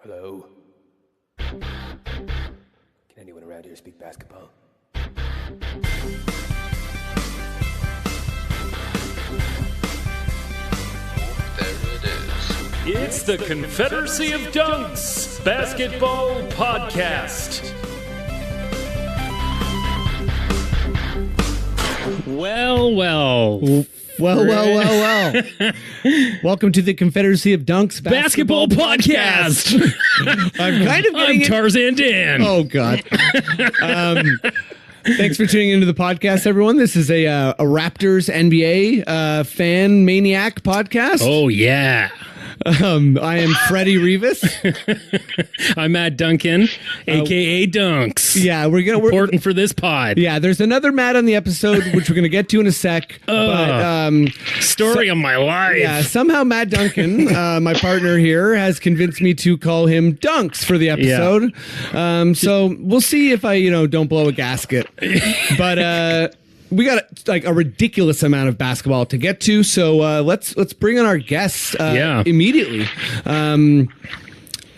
Hello? Can anyone around here speak basketball? It's the Confederacy of Dunks Basketball Podcast. Well. Welcome to the Confederacy of Dunks Basketball Podcast. I'm kind of getting Tarzan Dan. Oh, God. Thanks for tuning into the podcast, everyone. This is a Raptors NBA fan maniac podcast. Oh, yeah. I am Freddie Rivas. I'm Matt Duncan, a.k.a. Dunks. Yeah, we're important for this pod. Yeah, there's another Matt on the episode, which we're going to get to in a sec. Story of my life. Yeah, somehow Matt Duncan, my partner here, has convinced me to call him Dunks for the episode. Yeah. So we'll see if I, don't blow a gasket. But we got a ridiculous amount of basketball to get to, so let's bring on our guests immediately.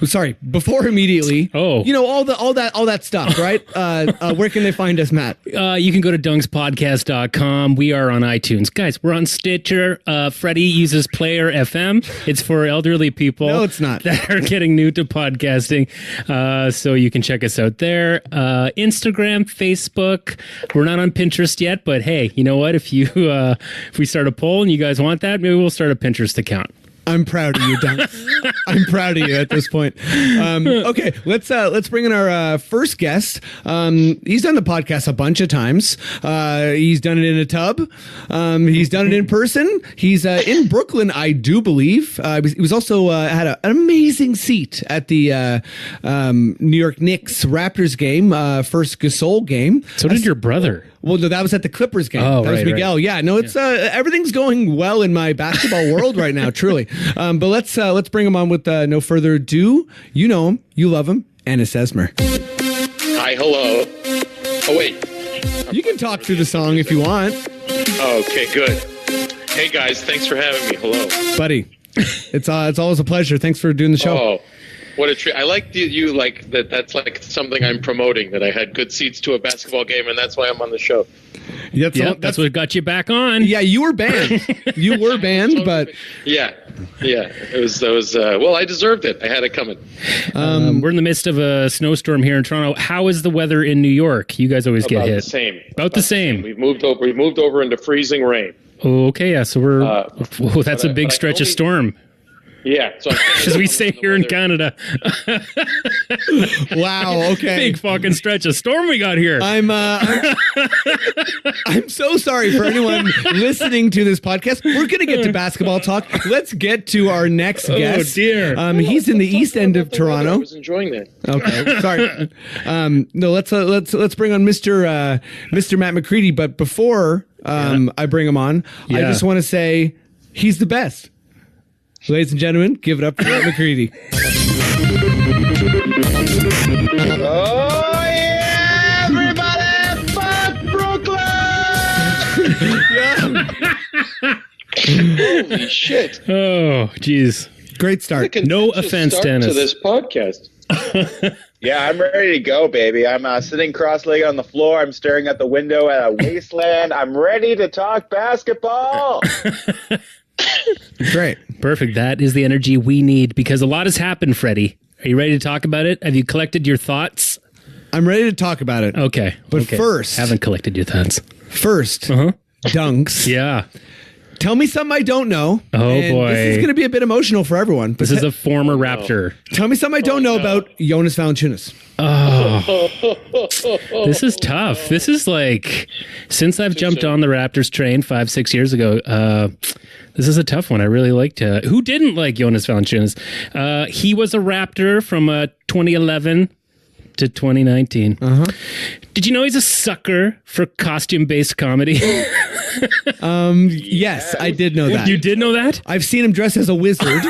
Sorry, before immediately. Oh, all that stuff, right? Where can they find us, Matt? You can go to dunkspodcast.com. We are on iTunes, guys. We're on Stitcher. Freddie uses Player FM. It's for elderly people. No, it's not. That are getting new to podcasting. So you can check us out there. Instagram, Facebook. We're not on Pinterest yet, but hey, you know what? If we start a poll and you guys want that, maybe we'll start a Pinterest account. I'm proud of you, Dunks. I'm proud of you at this point. Okay, let's bring in our first guest. He's done the podcast a bunch of times. He's done it in a tub. He's done it in person. He's in Brooklyn, I do believe. He was also had an amazing seat at the New York Knicks Raptors game, first Gasol game. So did your brother. Well, no, that was at the Clippers game. Oh, that was Miguel. Right. Yeah, no, it's everything's going well in my basketball world right now, truly. But let's bring him on with no further ado. You know him, you love him, Ennis Esmer. Hi, hello. Oh wait, you can talk through the song if you want. Okay, good. Hey guys, thanks for having me. Hello, buddy. It's always a pleasure. Thanks for doing the show. Oh. What a treat. I like you like that. That's like something I'm promoting, that I had good seats to a basketball game, and that's why I'm on the show. That's what got you back on. Yeah, you were banned. You were banned, but... Yeah. It was well, I deserved it. I had it coming. We're in the midst of a snowstorm here in Toronto. How is the weather in New York? You guys always get hit. About the same. We've moved over into freezing rain. Oh, okay, yeah, so we're... that's a big stretch of storm. Yeah, so as we say here in Canada. Wow. Okay. Big fucking stretch of storm we got here. I'm so sorry for anyone listening to this podcast. We're gonna get to basketball talk. Let's get to our next guest. Oh dear. He's in the east end of Toronto. I was enjoying that. Okay. Sorry. No. Let's bring on Mr. Matt McCready. But before I bring him on, I just want to say he's the best. Ladies and gentlemen, give it up for Matt McCready. Oh, yeah, everybody, fuck Brooklyn! Holy shit. Oh, jeez. Great start. No offense, Dennis. To this podcast. Yeah, I'm ready to go, baby. I'm sitting cross-legged on the floor. I'm staring at the window at a wasteland. I'm ready to talk basketball. Great. Perfect. That is the energy we need because a lot has happened, Freddie. Are you ready to talk about it? Have you collected your thoughts? I'm ready to talk about it. Okay. But first... Haven't collected your thoughts. First, Dunks. Yeah. Tell me something I don't know. Oh, and boy. This is going to be a bit emotional for everyone. This is a former Raptor. Tell me something I don't know about Jonas Valanciunas. Oh, this is tough. This is like, since I've jumped on the Raptors train 5-6 years ago, this is a tough one. I really liked who didn't like Jonas Valanciunas? He was a Raptor from 2011 to 2019. Uh-huh. Did you know he's a sucker for costume-based comedy? Yes, I did know that. You did know that? I've seen him dress as a wizard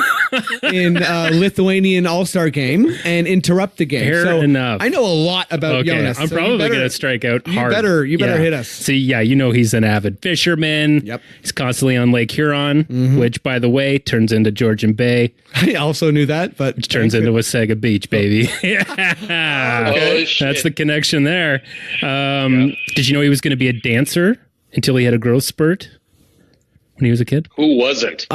in Lithuanian All-Star game and interrupt the game. Fair enough. I know a lot about Jonas. I'm so probably you better- going to strike out hard. You better hit us. So, yeah, you know he's an avid fisherman. Yep. He's constantly on Lake Huron, which, by the way, turns into Georgian Bay, I also knew that, but which turns into Wasaga Beach, baby. Oh, shit. That's the connection there. Did you know he was going to be a dancer until he had a growth spurt when he was a kid? Who wasn't?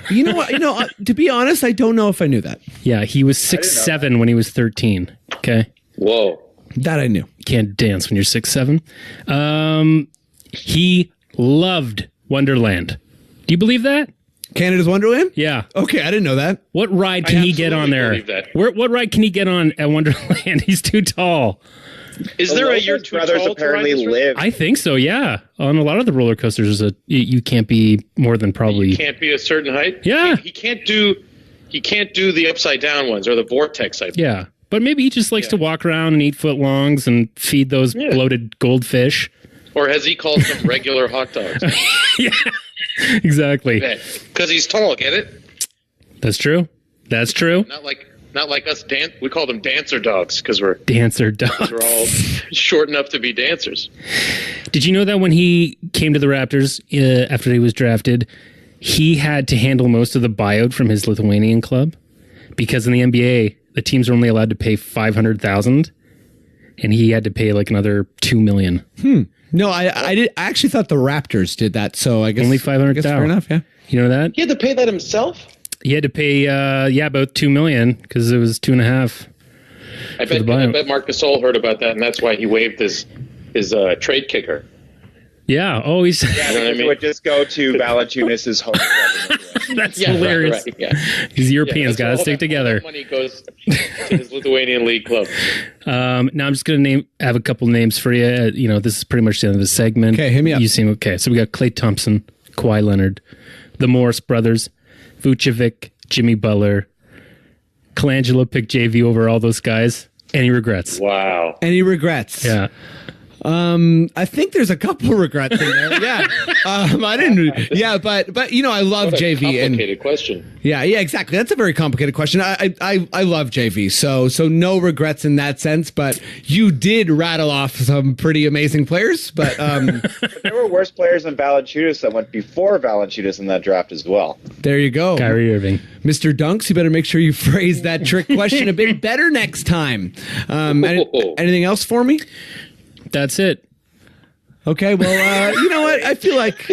you know what? To be honest, I don't know if I knew that. Yeah, he was 6'7" when he was 13. Okay. Whoa. That I knew. You can't dance when you're 6'7". He loved Wonderland. Do you believe that? Canada's Wonderland? Yeah. Okay, I didn't know that. What ride can he get on there? absolutely believe that. What ride can he get on at Wonderland? He's too tall. Is The there a Lopez year too brothers tall to ride apparently this ride? live. I think so, yeah. On a lot of the roller coasters, you can't be more than probably... Can't be a certain height. Yeah. He can't do the upside down ones or the vortex. I think. Yeah. But maybe he just likes to walk around and eat footlongs and feed those bloated goldfish. Or has he called them regular hot dogs? Yeah, exactly. Because he's tall. Get it? That's true. That's true. Not like us. We call them dancer dogs because we're Dancer dogs. all short enough to be dancers. Did you know that when he came to the Raptors after he was drafted, he had to handle most of the buyout from his Lithuanian club? Because in the NBA, the teams are only allowed to pay $500,000, and he had to pay like another $2 million. No, I actually thought the Raptors did that, so I guess Only $500,000. Fair enough, yeah. You know that? He had to pay that himself. He had to pay, about $2 million because it was 2.5. I bet Marc Gasol heard about that, and that's why he waived his trade kicker. Yeah. Oh, he's You know what I It mean? would just go to Valanciunas' home. that's Yeah, hilarious. Right, yeah. These Europeans Yeah, got to all stick that together. Money goes to his Lithuanian league club. Now I'm just going to have a couple names for you. This is pretty much the end of the segment. Okay, hit me up. You seem okay. So we got Klay Thompson, Kawhi Leonard, the Morris brothers, Vucevic, Jimmy Butler. Colangelo picked JV over all those guys. Any regrets? Wow. Any regrets? Yeah. I think there's a couple regrets in there. Yeah. I didn't. Yeah, but I love What a JV and complicated question. yeah, exactly. That's a very complicated question. I love JV, so no regrets in that sense. But you did rattle off some pretty amazing players. But But there were worse players than Valanciunas that went before Valanciunas in that draft as well. there you go, Kyrie Irving. Mr. Dunks. You better make sure you phrase that trick question a bit better next time. Anything else for me? That's it. Okay, well, you know what? I feel like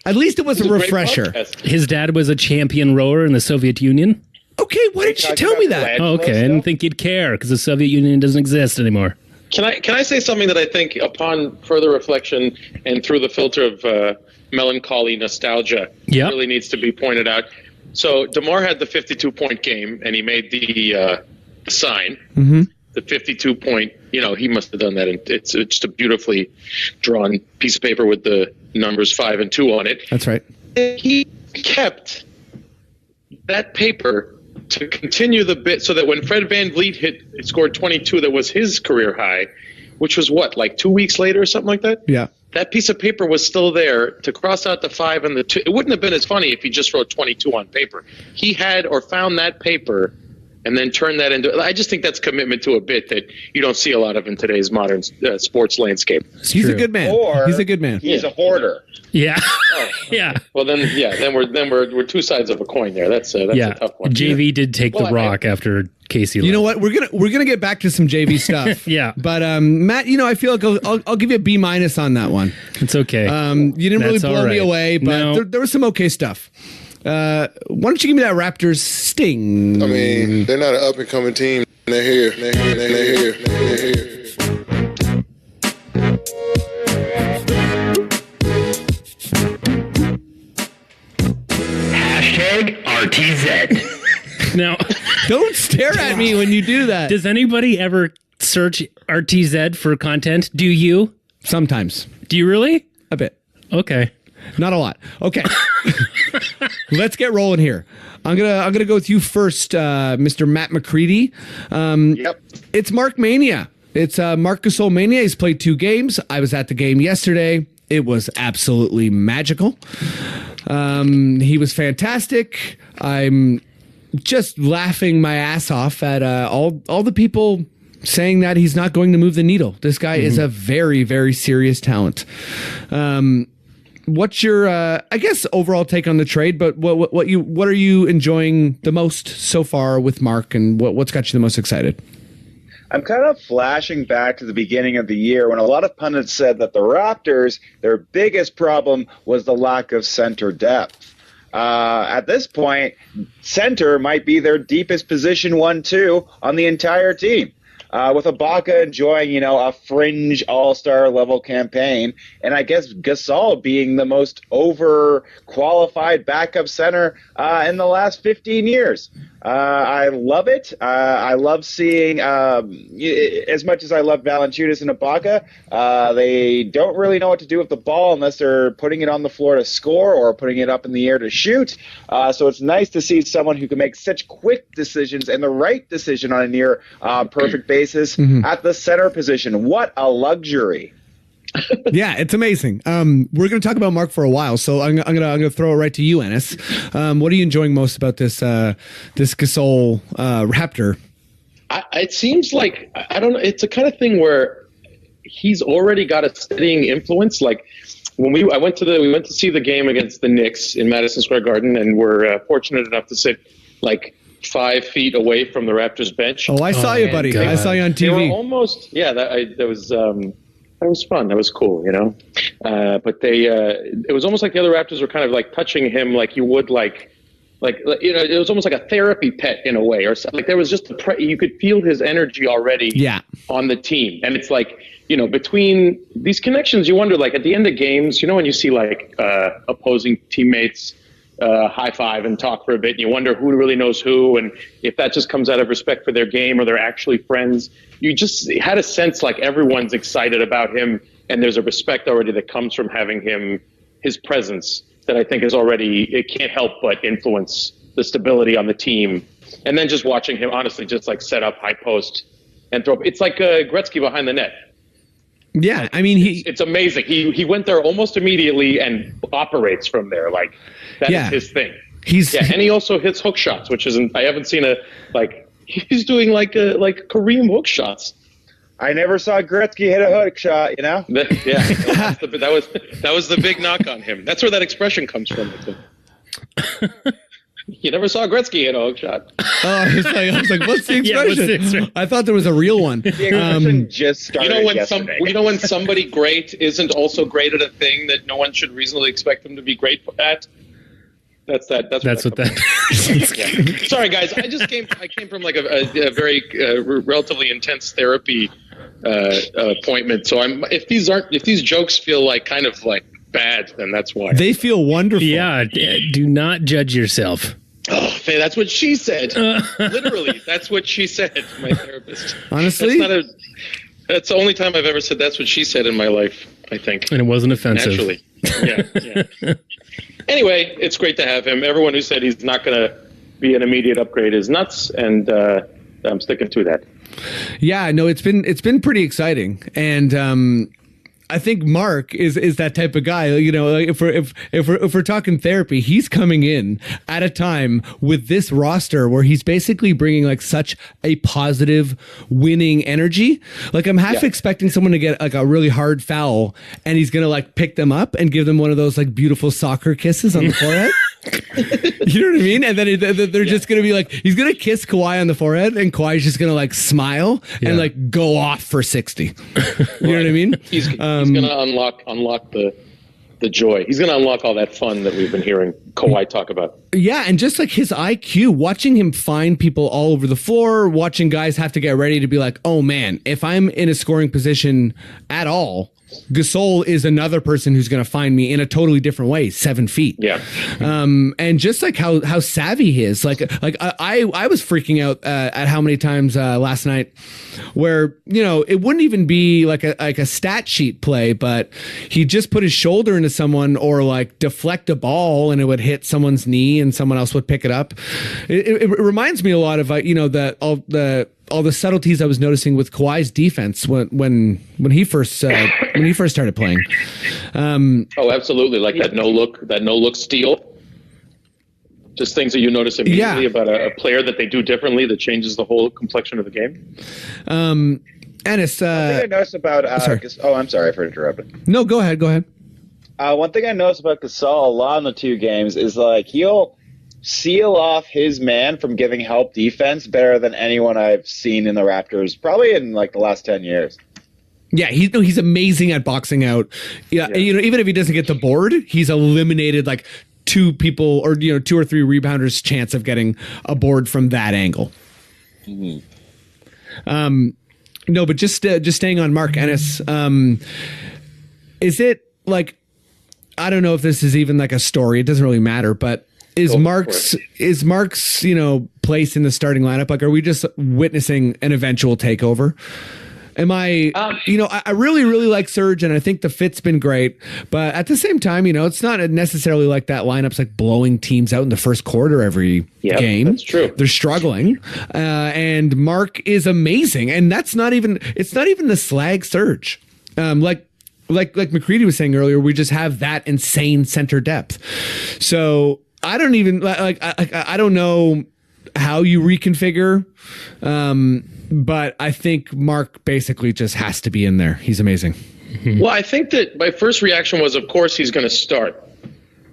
at least it was a Great refresher. podcast. His dad was a champion rower in the Soviet Union. Okay, why didn't you tell me that? Oh, okay. I didn't think you'd care because the Soviet Union doesn't exist anymore. Can I say something that I think, upon further reflection and through the filter of melancholy nostalgia, Yep. really needs to be pointed out? So DeMar had the 52-point game, and he made the sign. Mm-hmm. The 52-point, he must have done that. And it's just a beautifully drawn piece of paper with the numbers 5 and 2 on it. That's right. He kept that paper to continue the bit so that when Fred VanVleet scored 22, that was his career high, which was like 2 weeks later or something like that? Yeah. That piece of paper was still there to cross out the 5 and the 2. It wouldn't have been as funny if he just wrote 22 on paper. He had or found that paper and then turn that into... I just think that's commitment to a bit that you don't see a lot of in today's modern sports landscape. He's true. a good man. Or He's a good man. He's a hoarder. Yeah. Yeah. Well, then we're two sides of a coin there. That's a tough one. JV did take the Well, rock after Casey left. You know what? We're gonna get back to some JV stuff. Yeah. But Matt, I feel like I'll give you a B- on that one. It's okay. You didn't really That's all blow me right. away, but No. there was some okay stuff. Why don't you give me that Raptors sting? I mean, they're not an up and coming team. They're here. They're here. Hashtag RTZ. Now, Don't stare at me when you do that. does anybody ever search RTZ for content? Do you? Sometimes Do you really? a bit. Okay. Not a lot. Okay. Let's get rolling here. I'm gonna go with you first, Mr. Matt McCready. Yep. It's Marc-Mania. It's Marc Gasol Mania. He's played 2 games. I was at the game yesterday. It was absolutely magical. He was fantastic. I'm just laughing my ass off at all the people saying that he's not going to move the needle. This guy is a very, very serious talent. What's your, I guess, overall take on the trade? But what are you enjoying the most so far with Marc, and what's got you the most excited? I'm kind of flashing back to the beginning of the year when a lot of pundits said that the Raptors, their biggest problem was the lack of center depth. At this point, center might be their deepest position 1-2 on the entire team. With Ibaka enjoying, a fringe all-star level campaign, and I guess Gasol being the most overqualified backup center in the last 15 years. I love it. I love seeing, as much as I love Valanciunas and Ibaka, they don't really know what to do with the ball unless they're putting it on the floor to score or putting it up in the air to shoot. So it's nice to see someone who can make such quick decisions and the right decision on a near perfect basis at the center position. What a luxury. Yeah, it's amazing. We're going to talk about Marc for a while, so I'm going to throw it right to you, Ennis. What are you enjoying most about this Gasol Raptor? It seems like, I don't know, it's a kind of thing where he's already got a steadying influence. Like when we went to see the game against the Knicks in Madison Square Garden, and we're fortunate enough to sit like 5 feet away from the Raptors bench. Oh, I saw you, buddy. God. I saw you on TV. They were almost, that was fun. That was cool, but it was almost like the other Raptors were kind of like touching him like you would like it was almost like a therapy pet in a way, or something. Like there was just you could feel his energy already on the team. And it's like, between these connections, you wonder, like at the end of games, when you see like opposing teammates high five and talk for a bit, and you wonder who really knows who, and if that just comes out of respect for their game or they're actually friends. You just had a sense like everyone's excited about him, and there's a respect already that comes from having his presence that I think is already, it can't help but influence the stability on the team. And then just watching him honestly just like set up high post and throw, it's like Gretzky behind the net. Yeah, I mean, it's amazing. He went there almost immediately and operates from there. Like that is his thing. And he also hits hook shots, which isn't. I haven't seen he's doing like Kareem hook shots. I never saw Gretzky hit a hook shot. That was the big knock on him. That's where that expression comes from. You never saw Gretzky hit a hook shot. Oh, I was like, what's the expression? I thought there was a real one. The expression just started yesterday. When somebody great isn't also great at a thing that no one should reasonably expect them to be great at. That's what that is. Sorry, guys. I came from like a very relatively intense therapy appointment. So if these jokes feel like kind of like bad, then that's why. They feel wonderful. Yeah, do not judge yourself. Oh, Faye, that's what she said. Literally, that's what she said, my therapist. Honestly? That's the only time I've ever said that's what she said in my life, I think. And it wasn't offensive. Naturally. Yeah. Anyway, it's great to have him. Everyone who said he's not going to be an immediate upgrade is nuts, and I'm sticking to that. Yeah, no, it's been pretty exciting, and I think Marc is that type of guy. If we're talking therapy, he's coming in at a time with this roster where he's basically bringing like such a positive, winning energy. Like I'm half expecting someone to get like a really hard foul, and he's gonna like pick them up and give them one of those like beautiful soccer kisses on the forehead. You know what I mean? And then they're just going to be like, he's going to kiss Kawhi on the forehead, and Kawhi's just going to like smile and like go off for 60. You know what I mean? He's going to unlock the joy. He's going to unlock all that fun that we've been hearing Kawhi talk about. Yeah, and just like his IQ, watching him find people all over the floor, watching guys have to get ready to be like, oh man, if I'm in a scoring position at all, Gasol is another person who's going to find me in a totally different way, 7 feet. Yeah. And just like how savvy he is, like I was freaking out at how many times last night where, you know, it wouldn't even be like a stat sheet play, but he just put his shoulder into someone or like deflect a ball and it would hit someone's knee and someone else would pick it up. It reminds me a lot of, you know, all the subtleties I was noticing with Kawhi's defense when he first started playing. Oh, absolutely! Like that no look steal. Just things that you notice immediately about a player that they do differently that changes the whole complexion of the game. Ennis, one thing I noticed about I'm sorry for interrupting. No, go ahead. One thing I noticed about Gasol a lot in the two games is like he'll seal off his man from giving help defense better than anyone I've seen in the Raptors, probably in like the last 10 years. Yeah, he's amazing at boxing out. Yeah, you know, even if he doesn't get the board, he's eliminated like two people or, you know, 2 or 3 rebounders chance of getting a board from that angle. Mm-hmm. No, but just staying on Mark Ennis, is it like, I don't know if this is even like a story, it doesn't really matter, but is Mark's, you know, place in the starting lineup, like, are we just witnessing an eventual takeover? Am I, you know, I really, really like Serge and I think the fit's been great, but at the same time, you know, it's not necessarily like that lineup's like blowing teams out in the first quarter every game. That's true. They're struggling. And Mark is amazing. And it's not even the slag Serge. Like McCready was saying earlier, we just have that insane center depth. So I don't even I don't know how you reconfigure, but I think Mark basically just has to be in there. He's amazing. Well, I think that my first reaction was, of course, he's going to start.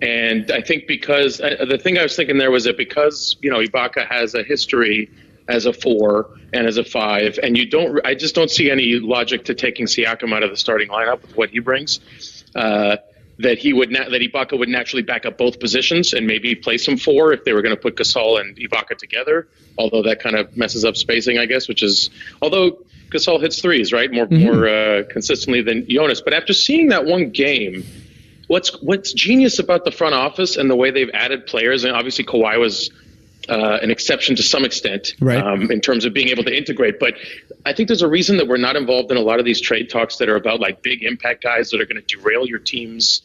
And I think because the thing I was thinking there was that because, you know, Ibaka has a history as a 4 and as a 5, and I just don't see any logic to taking Siakam out of the starting lineup with what he brings. That Ibaka would naturally back up both positions and maybe play some 4 if they were going to put Gasol and Ibaka together. Although that kind of messes up spacing, I guess. Although Gasol hits threes, right, more consistently than Jonas. But after seeing that one game, what's genius about the front office and the way they've added players, and obviously Kawhi was an exception to some extent, right, in terms of being able to integrate. But I think there's a reason that we're not involved in a lot of these trade talks that are about like big impact guys that are going to derail your team's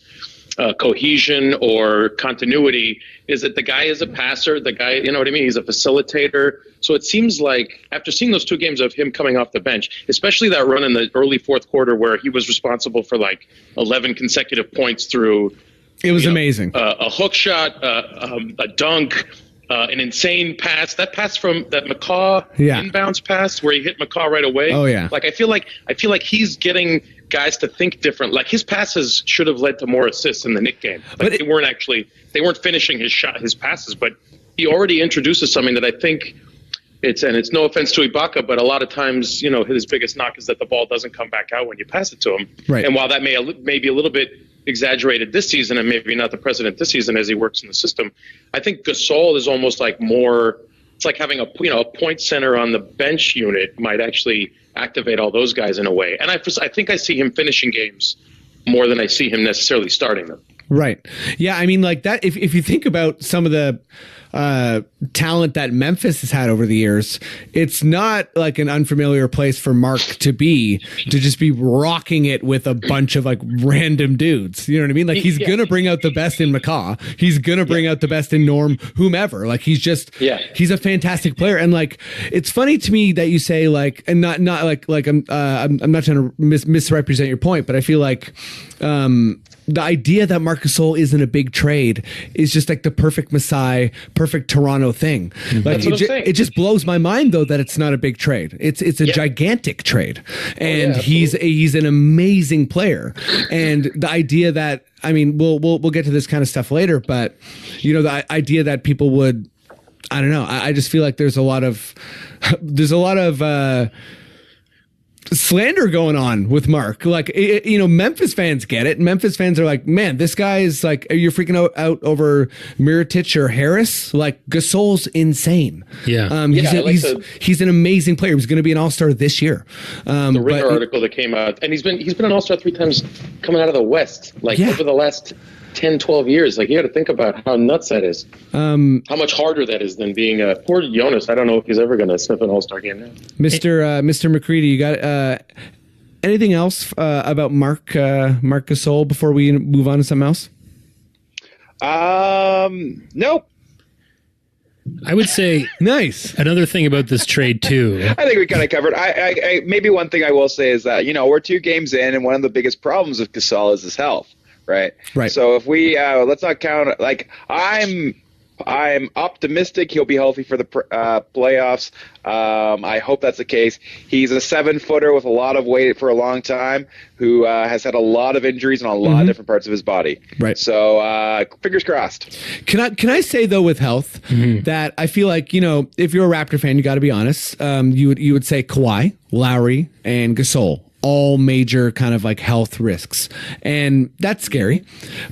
cohesion or continuity, is that the guy is a passer. The guy, you know what I mean? He's a facilitator. So it seems like after seeing those 2 games of him coming off the bench, especially that run in the early fourth quarter where he was responsible for like 11 consecutive points through. It was amazing. A hook shot, a dunk, an insane pass. That pass from that McCaw inbounds pass where he hit McCaw right away. Oh yeah. Like I feel like he's getting guys to think different. Like his passes should have led to more assists in the Knick game. Like they weren't finishing his passes, but he already introduces something that I think it's no offense to Ibaka, but a lot of times, you know, his biggest knock is that the ball doesn't come back out when you pass it to him. Right. And while that may be a little bit exaggerated this season and maybe not the precedent this season as he works in the system, I think Gasol is almost like it's like having a point center on the bench unit might actually activate all those guys in a way. And I think I see him finishing games more than I see him necessarily starting them. Right. Yeah. I mean, like that, if you think about some of the talent that Memphis has had over the years, it's not like an unfamiliar place for Mark to just be rocking it with a bunch of like random dudes. You know what I mean? Like he's going to bring out the best in McCaw. He's going to bring out the best in Norm, whomever. Like he's a fantastic player. And like, it's funny to me that you say like, and not like I'm not trying to misrepresent your point, but I feel like, the idea that Marc Gasol isn't a big trade is just like the perfect Masai, perfect Toronto thing. Like it just blows my mind though that it's not a big trade. It's a gigantic trade, and he's an amazing player. And the idea that, I mean, we'll get to this kind of stuff later, but you know, the idea that people would, I don't know. I just feel like there's a lot of slander going on with Mark. Like, Memphis fans get it. Memphis fans are like, man, this guy is like, you're freaking out over Mirotic or Harris. Like, Gasol's insane. Yeah. He's an amazing player. He's going to be an all-star this year. The Ringer article that came out, and he's been an all-star 3 times coming out of the West, over the last 10, 12 years. Like, you got to think about how nuts that is. How much harder that is than being a poor Jonas. I don't know if he's ever going to sniff an all-star game now. Mr. McCready, you got anything else about Marc Gasol before we move on to something else? Nope. I would say nice. Another thing about this trade too. I think we kind of covered. I maybe one thing I will say is that we're 2 games in, and one of the biggest problems with Gasol is his health. Right. So if we let's not count. Like, I'm optimistic he'll be healthy for the playoffs. I hope that's the case. He's a 7-footer with a lot of weight for a long time, who has had a lot of injuries on a lot of different parts of his body. Right. So fingers crossed. Can I say though, with health, that I feel like if you're a Raptor fan, you got to be honest. You would say Kawhi, Lowry, and Gasol. All major kind of like health risks, and that's scary.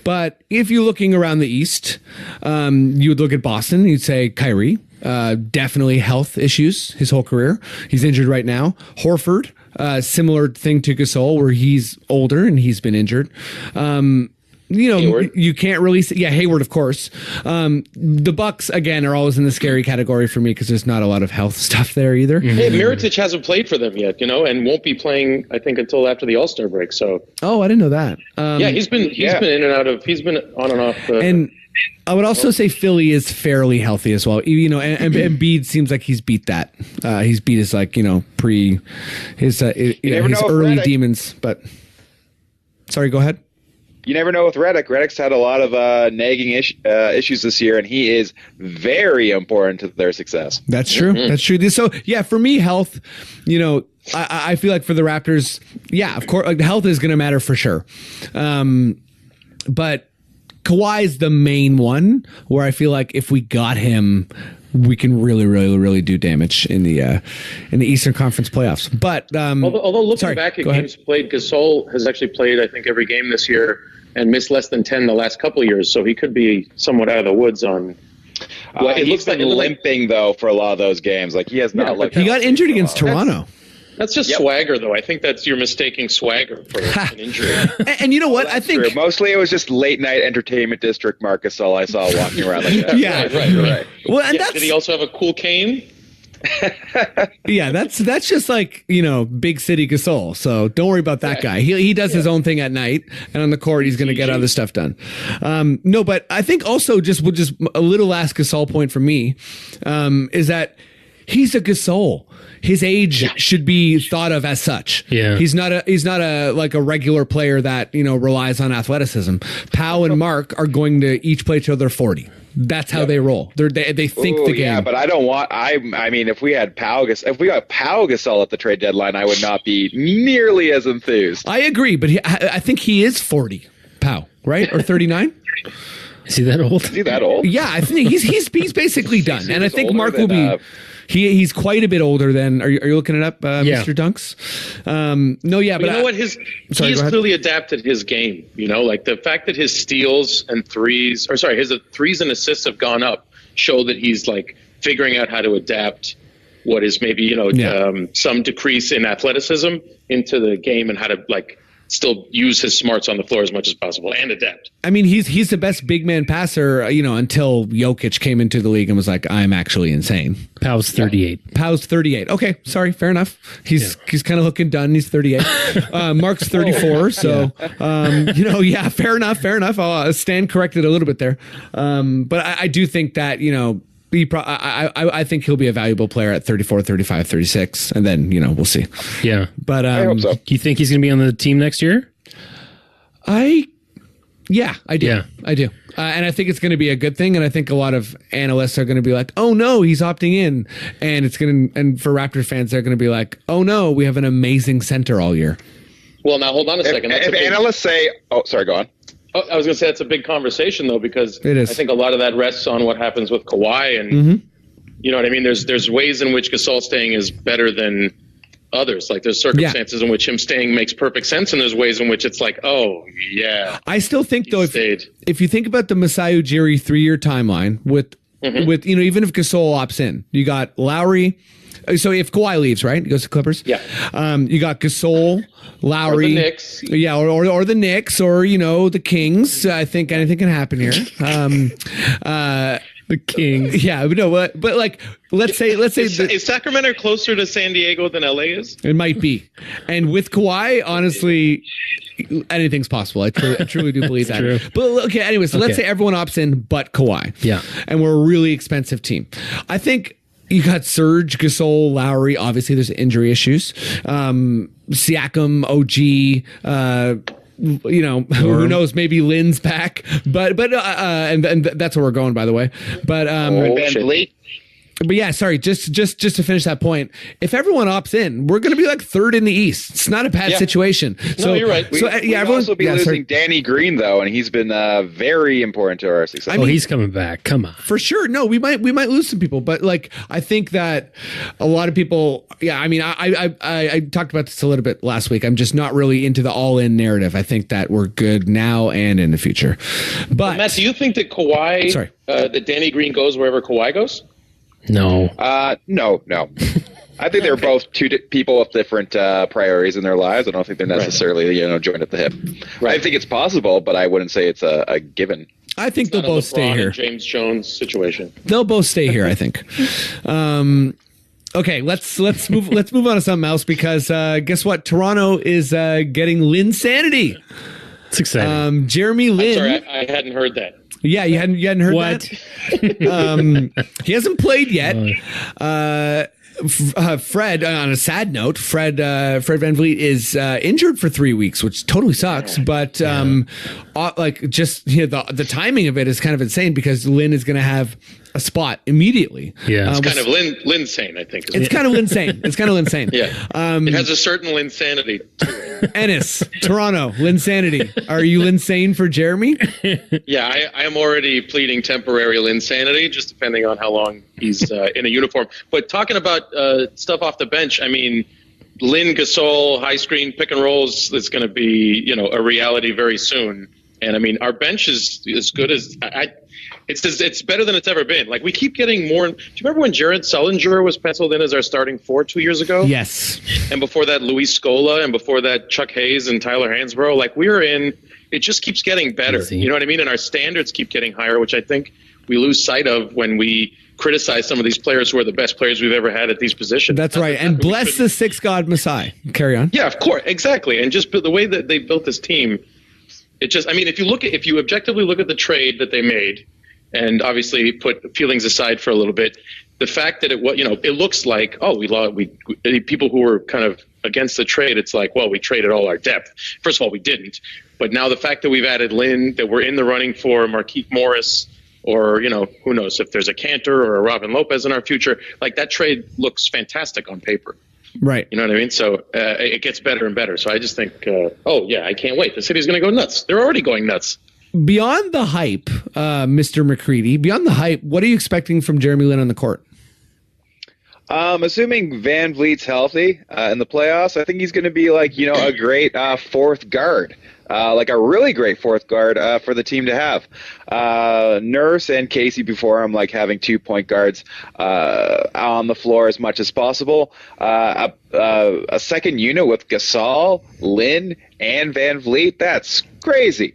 But if you're looking around the East, you would look at Boston. You'd say Kyrie, definitely health issues his whole career. He's injured right now. Horford, similar thing to Gasol, where he's older and he's been injured. Hayward. You can't really see. Yeah, Hayward, of course. The Bucks, again, are always in the scary category for me because there's not a lot of health stuff there either. Hey, Mirotic hasn't played for them yet, and won't be playing, I think, until after the All-Star break. So. Oh, I didn't know that. He's been in and out of. He's been on and off. And I would also say Philly is fairly healthy as well. And Embiid seems like he's beat that. He's beat his his early demons. But sorry, go ahead. You never know with Redick. Redick's had a lot of nagging issues this year, and he is very important to their success. That's true. That's true. So, yeah, for me, health, I feel like for the Raptors, yeah, of course, like, health is going to matter for sure. But Kawhi is the main one where I feel like if we got him, we can really, really, really do damage in the Eastern Conference playoffs. But although looking back at games played, Gasol has actually played, I think, every game this year and missed less than 10 the last couple of years, so he could be somewhat out of the woods on. It looks like limping though for a lot of those games. Like, he has not looked. He got injured against Toronto. That's just swagger, though. I think you're mistaking swagger for an injury. And you know what? I think mostly it was just late night entertainment district Marc Gasol I saw walking around like that. Yeah, right. Well, and did he also have a cool cane? Yeah, that's just like, big city Gasol. So don't worry about that guy. He does his own thing at night, and on the court he's going to get other stuff done. No, but I think also just a little last Gasol point for me is that he's a Gasol. His age should be thought of as such. Yeah. He's not a like a regular player that, relies on athleticism. Pau and Mark are going to each play till they're 40. That's how they roll. They think the game. Yeah, but I don't want. I mean, if we got Pau Gasol at the trade deadline, I would not be nearly as enthused. I agree, but I think he is 40. Pau, right, or 39? Is he that old? Is he that old? Yeah, I think he's basically done, and I think Mark will be. He's quite a bit older than. Are you looking it up, Mr. Dunks? No, yeah, but you know what? He's clearly adapted his game. Like the fact that his steals and threes, his threes and assists have gone up, show that he's like figuring out how to adapt what is maybe some decrease in athleticism into the game and how to like still use his smarts on the floor as much as possible and adapt. I mean, he's the best big man passer, until Jokic came into the league and was like, I'm actually insane. Pau's 38. Pau's 38. Okay, sorry, fair enough. He's kind of looking done. He's 38. Mark's 34. So, fair enough. I'll stand corrected a little bit there. But I do think that, I think he'll be a valuable player at 34, 35, 36, and then, we'll see. Yeah. But I hope so. Do you think he's going to be on the team next year? I do. Yeah. I do. And I think it's going to be a good thing. And I think a lot of analysts are going to be like, oh no, he's opting in. And and for Raptor fans, they're going to be like, oh no, we have an amazing center all year. Well, now hold on a second. If analysts say, oh, sorry, go on. I was going to say it's a big conversation though, because it is. I think a lot of that rests on what happens with Kawhi, and you know what I mean. There's ways in which Gasol staying is better than others. Like there's circumstances in which him staying makes perfect sense, and there's ways in which it's like, oh yeah. I still think though, if you think about the Masai Ujiri 3-year timeline with even if Gasol opts in, you got Lowry. So if Kawhi leaves, right, he goes to Clippers. Yeah. You got Gasol, Lowry, or the Knicks. Yeah, or the Knicks, or the Kings. I think anything can happen here. The Kings. Yeah, but like let's say is Sacramento closer to San Diego than LA is? It might be. And with Kawhi, honestly, anything's possible. I truly do believe that. True. But okay, anyway, so let's say everyone opts in but Kawhi. Yeah. And we're a really expensive team. I think you got Serge, Gasol, Lowry. Obviously, there's injury issues. Siakam, OG. Who knows? Maybe Lynn's back, but and that's where we're going, by the way. But Van Vliet. But yeah, sorry, just to finish that point, if everyone opts in, we're going to be like third in the East. It's not a bad situation. So you're right. We'd also be losing Danny Green though, and he's been very important to our success. I mean, he's coming back. Come on, for sure. No, we might lose some people, but like I think that a lot of people. Yeah, I mean, I talked about this a little bit last week. I'm just not really into the all-in narrative. I think that we're good now and in the future. But Matt, do you think that Kawhi, that Danny Green goes wherever Kawhi goes? No. No. I think they're both two people with different priorities in their lives. I don't think they're necessarily joined at the hip. Right. I think it's possible, but I wouldn't say it's a given. I think they'll both stay here. James Jones situation. They'll both stay here, I think. Okay, let's move on to something else because guess what? Toronto is getting Linsanity. It's exciting. Jeremy Lin. I'm sorry, I hadn't heard that. Yeah, you hadn't heard what? that? He hasn't played yet. Fred, on a sad note, Fred VanVleet is injured for 3 weeks, which totally sucks. But the timing of it is kind of insane because Lynn is going to have a spot immediately. Yeah, it's kind of Linsane, I think. It's kind of Linsane. It's kind of Linsane. Yeah, it has a certain Linsanity to it. Ennis, Toronto, Linsanity. Are you Linsane for Jeremy? Yeah, I am already pleading temporary Linsanity, just depending on how long he's in a uniform. But talking about stuff off the bench, I mean, Lynn Gasol, high screen pick and rolls is going to be, a reality very soon. And I mean, our bench is as good as it's better than it's ever been. Like we keep getting more. Do you remember when Jared Sullinger was penciled in as our starting 4 2 years ago? Yes. And before that, Luis Scola, and before that, Chuck Hayes and Tyler Hansbrough. Like we were in. It just keeps getting better. Easy. You know what I mean? And our standards keep getting higher, which I think we lose sight of when we criticize some of these players who are the best players we've ever had at these positions. That's right. And bless the 6 God Messiah. Carry on. Yeah, of course, exactly. And just the way that they built this team. It just, I mean, if you objectively look at the trade that they made, and obviously put feelings aside for a little bit, the fact that it looks like, people who were kind of against the trade, it's like, well, we traded all our depth. First of all, we didn't. But now the fact that we've added Lynn, that we're in the running for Markieff Morris, or, who knows if there's a Cantor or a Robin Lopez in our future, like that trade looks fantastic on paper. Right. You know what I mean? So it gets better and better. So I just think, I can't wait. The city's going to go nuts. They're already going nuts. Beyond the hype, Mr. McCready, beyond the hype, what are you expecting from Jeremy Lin on the court? Assuming Van Vliet's healthy in the playoffs, I think he's going to be like, a great fourth guard. Like a really great fourth guard for the team to have. Nurse and Casey before him, like having 2 point guards on the floor as much as possible. A second unit with Gasol, Lynn, and Van Vliet. That's crazy.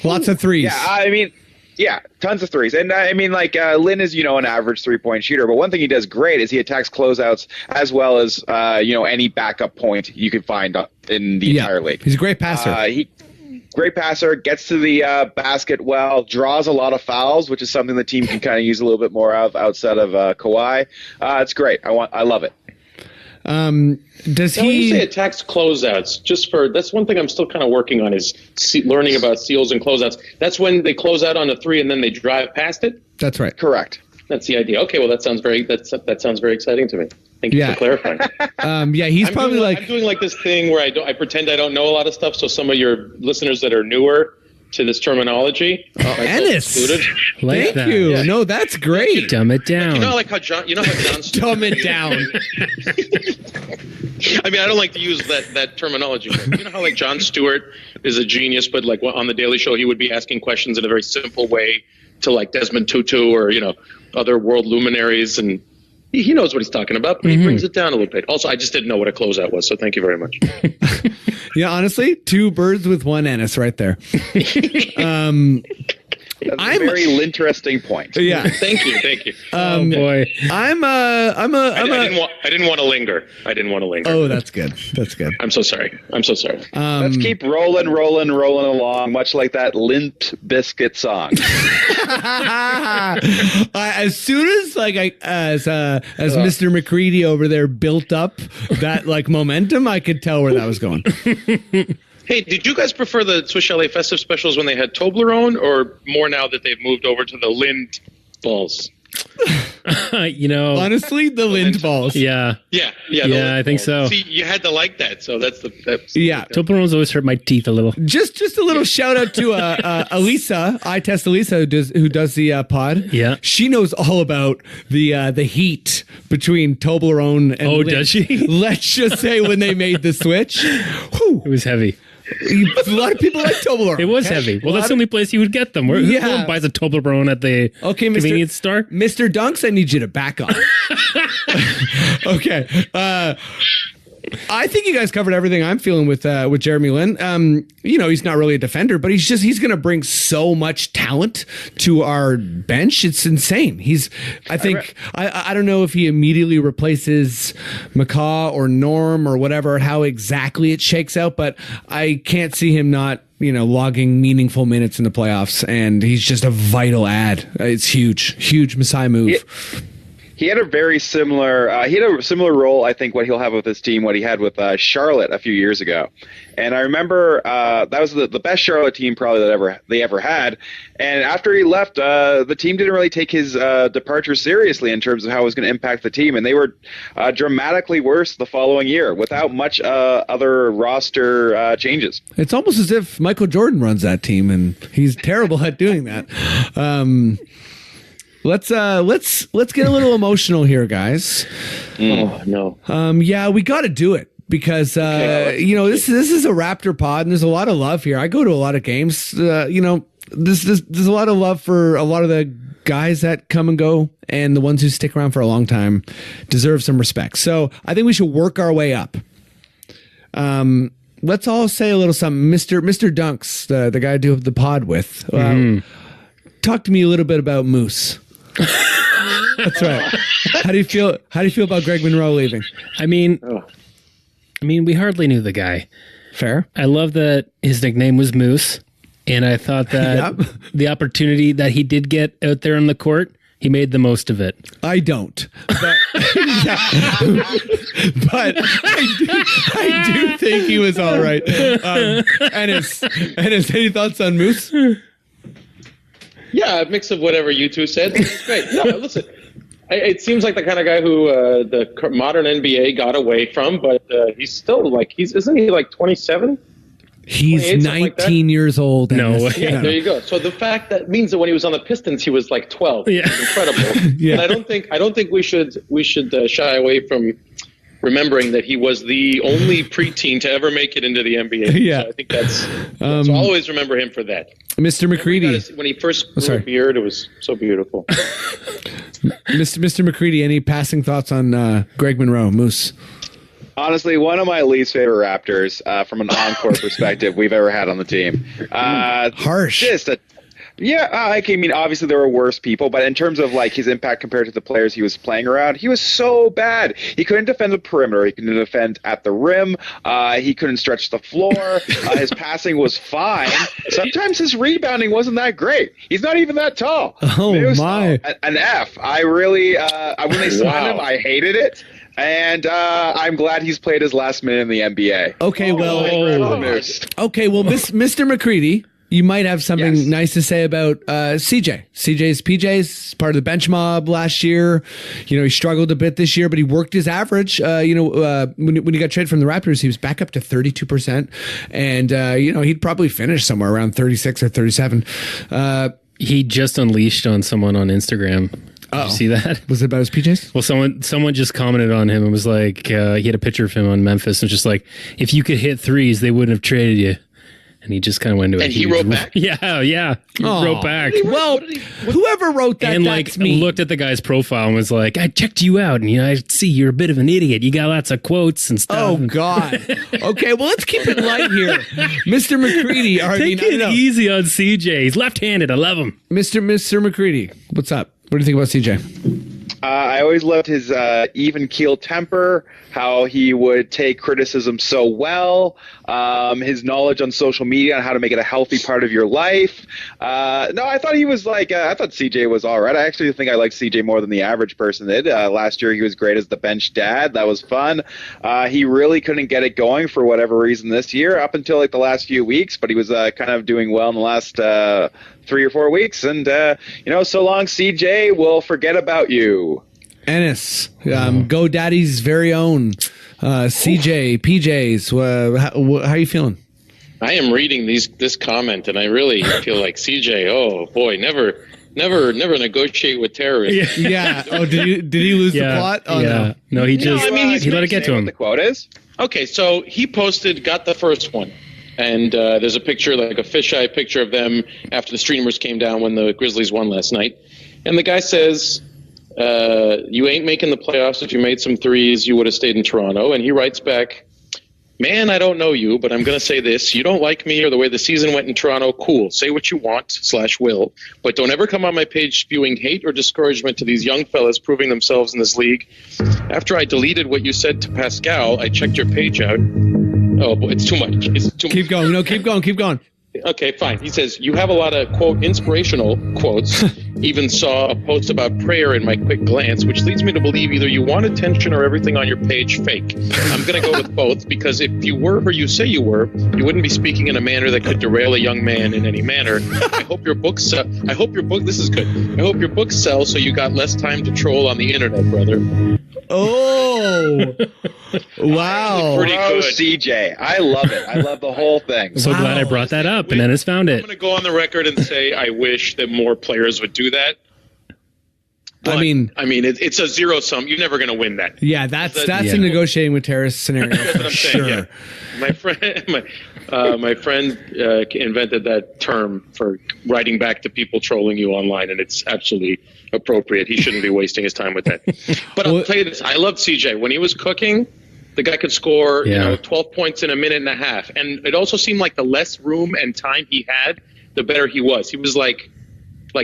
Lots of threes. Yeah, I mean, yeah, tons of threes. And I mean, like, Lynn is, an average 3-point shooter. But one thing he does great is he attacks closeouts as well as, any backup point you can find in the entire league. He's a great passer. Great passer, gets to the basket well, draws a lot of fouls, which is something the team can kind of use a little bit more of outside of Kawhi. It's great. I love it. Does now, when you say attacks closeouts, that's one thing I'm still kind of working on is learning about steals and closeouts. That's when they close out on a 3 and then they drive past it? That's right. Correct. That's the idea. Okay, well, that sounds very exciting to me. Thank you for clarifying. He's I'm doing like this thing where I pretend I don't know a lot of stuff, so some of your listeners that are newer to this terminology. Ennis. Like Thank that. you. Yeah. No, that's great. Dumb it down. You know how John Dumb it down. I mean, I don't like to use that terminology. But you know how like Jon Stewart is a genius, but like on the Daily Show, he would be asking questions in a very simple way to like Desmond Tutu or other world luminaries, and he knows what he's talking about, but he brings it down a little bit. Also, I just didn't know what a closeout was, so thank you very much. Yeah, honestly, 2 birds with 1 Ennis right there. That's a very interesting point. Yeah. Thank you. Oh boy. I didn't want to linger. Oh, that's good. That's good. I'm so sorry. Let's keep rolling along, much like that Limp Biscuit song. As soon as as Mr. McCready over there built up that like momentum, I could tell where that was going. Hey, did you guys prefer the Swiss Chalet festive specials when they had Toblerone, or more now that they've moved over to the Lind balls? Honestly, the Lind balls. Yeah. Yeah, I think so. See, you had to like that, so that's Yeah. Toblerone's always hurt my teeth a little. Just a little shout out to Elisa, I Test Elisa, who does the pod. Yeah. She knows all about the heat between Toblerone and Oh, Lind. does she? Let's just say when they made the switch, whew, It was heavy. a lot of people like Toblerone. It was okay? heavy. Well, that's the only place you would get them. Who buys a Toblerone at the convenience store? Mr. Dunks, I need you to back off. Okay. I think you guys covered everything I'm feeling with Jeremy Lin. He's not really a defender, but he's going to bring so much talent to our bench. It's insane. I don't know if he immediately replaces McCaw or Norm or whatever, how exactly it shakes out, but I can't see him not logging meaningful minutes in the playoffs, and he's just a vital add. It's huge Masai move. Yeah. He had a very similar role, I think, what he'll have with his team, what he had with Charlotte a few years ago. And I remember that was the best Charlotte team probably that they ever had. And after he left, the team didn't really take his departure seriously in terms of how it was going to impact the team. And they were dramatically worse the following year without much other roster changes. It's almost as if Michael Jordan runs that team, and he's terrible at doing that. Let's get a little emotional here, guys. Oh no. Yeah, we got to do it because this is a Raptor pod, and there's a lot of love here. I go to a lot of games. There's a lot of love for a lot of the guys that come and go, and the ones who stick around for a long time deserve some respect. So I think we should work our way up. Let's all say a little something. Mr. Dunks, the guy I do the pod with. Talk to me a little bit about Moose. That's right. How do you feel about Greg Monroe leaving? I mean, we hardly knew the guy. Fair. I love that his nickname was Moose, and I thought that the opportunity that he did get out there on the court, he made the most of it. I don't. But, but I do think he was all right. Ennis, any thoughts on Moose? Yeah, a mix of whatever you two said. It's great. No, listen, it seems like the kind of guy who the modern NBA got away from, but he's still isn't he like 27? He's 19 years old. No way. Yeah, there you go. So the fact that means that when he was on the Pistons, he was like 12. Yeah. It's incredible. Yeah. And I don't think we should shy away from remembering that he was the only preteen to ever make it into the NBA. Yeah. So I think that's so I'll always remember him for that. Mr. McCready. When he first grew a beard, it was so beautiful. Mr. McCready, any passing thoughts on Greg Monroe, Moose? Honestly, one of my least favorite Raptors from an on-court perspective we've ever had on the team. Harsh. I mean, obviously there were worse people, but in terms of his impact compared to the players he was playing around, he was so bad. He couldn't defend the perimeter. He couldn't defend at the rim. He couldn't stretch the floor. His passing was fine. Sometimes his rebounding wasn't that great. He's not even that tall. Oh, my. An F. I really, when they signed him, I hated it. And I'm glad he's played his last minute in the NBA. Okay, well, Mr. Mr. McCready, you might have something nice to say about CJ. CJ's PJ's part of the bench mob last year. You know, he struggled a bit this year, but he worked his average. When he got traded from the Raptors, he was back up to 32%. And, he'd probably finish somewhere around 36 or 37. He just unleashed on someone on Instagram. Did you see that? Was it about his PJs? Well, someone just commented on him and was like, he had a picture of him on Memphis and just like, if you could hit threes, they wouldn't have traded you. And he just kind of went into and he wrote back. Yeah. He wrote back. Well, whoever wrote that, and that's me. Looked at the guy's profile and was like, I checked you out, and I see you're a bit of an idiot. You got lots of quotes and stuff. Oh God. Okay, well, let's keep it light here, Mr. McCready. Take it easy on CJ. He's left-handed. I love him. Mr. McCready, what's up? What do you think about CJ? I always loved his even keel temper, how he would take criticism so well, his knowledge on social media on how to make it a healthy part of your life. No, I thought he was I thought CJ was all right. I actually think I liked CJ more than the average person did. Last year he was great as the bench dad. That was fun. He really couldn't get it going for whatever reason this year up until the last few weeks, but he was kind of doing well in the last 3 or 4 weeks. And, so long, CJ, we'll forget about you. Ennis, GoDaddy's very own CJ, PJs. How are you feeling? I am reading this comment, and I really feel like CJ. Oh boy, never negotiate with terrorists. Yeah. Oh, did he lose the plot? Oh yeah. No, he just he let it get to him. What the quote is. Okay, so he got the first one. And there's a picture, like a fisheye picture of them after the streamers came down when the Grizzlies won last night. And the guy says, you ain't making the playoffs. If you made some threes, you would have stayed in Toronto. And he writes back, man, I don't know you, but I'm going to say this. You don't like me or the way the season went in Toronto. Cool. Say what you want / will. But don't ever come on my page spewing hate or discouragement to these young fellas proving themselves in this league. After I deleted what you said to Pascal, I checked your page out. Oh, boy, it's too much. Keep going. No, keep going. Okay, fine. He says, you have a lot of, quote, inspirational quotes. Even saw a post about prayer in my quick glance, which leads me to believe either you want attention or everything on your page fake. I'm going to go with both, because if you were who you say you were, you wouldn't be speaking in a manner that could derail a young man in any manner. I hope your book this is good. I hope your books sell so you got less time to troll on the internet, brother. Oh, wow. Pretty good. CJ. I love it. I love the whole thing. So glad I brought that up, and Ennis found it. I'm going to go on the record and say I wish that more players would do that. But, I mean, it's a zero sum. You're never going to win that. Yeah, that's a negotiating with terrorists scenario. That's what I'm saying. Yeah. My friend invented that term for writing back to people trolling you online, and it's absolutely appropriate. He shouldn't be wasting his time with that. But I'll tell you this: I loved CJ when he was cooking. The guy could score 12 points in a minute and a half, and it also seemed like the less room and time he had, the better he was. He was like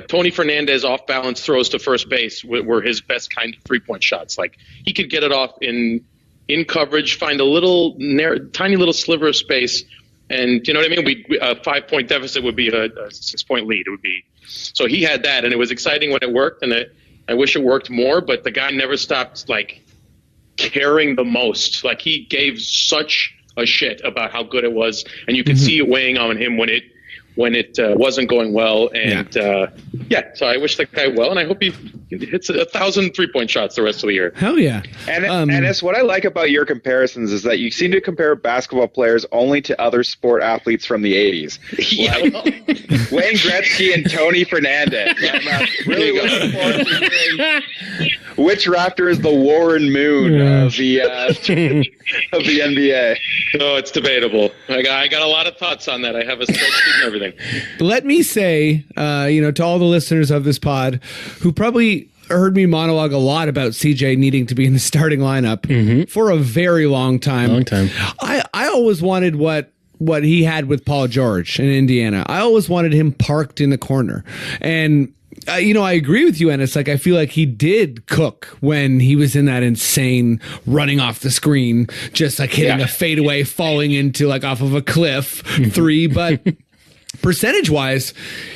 Tony Fernandez off balance throws to first base were his best kind of 3-point shots. Like he could get it off in coverage, find a little tiny little sliver of space, and you know what I mean. A 5-point deficit would be a 6-point lead. It would be so he had that, and it was exciting when it worked, and I wish it worked more. But the guy never stopped caring the most. Like he gave such a shit about how good it was, and you could see it weighing on him when it wasn't going well. And so I wish that guy well, and I hope he hits 1,000 3-point shots the rest of the year. Hell yeah. And Ennis, what I like about your comparisons is that you seem to compare basketball players only to other sport athletes from the 80s. Wayne Gretzky and Tony Fernandez. I'm really looking forward to hearing which Raptor is the Warren Moon of the NBA. No, it's debatable. I got a lot of thoughts on that. I have a spreadsheet and everything. Let me say, to all the listeners of this pod who probably heard me monologue a lot about CJ needing to be in the starting lineup for a very long time. I always wanted what he had with Paul George in Indiana. I always wanted him parked in the corner. And I agree with you, Ennis. I feel like he did cook when he was in that insane running off the screen, just hitting a fadeaway, falling into off of a cliff 3. But percentage-wise,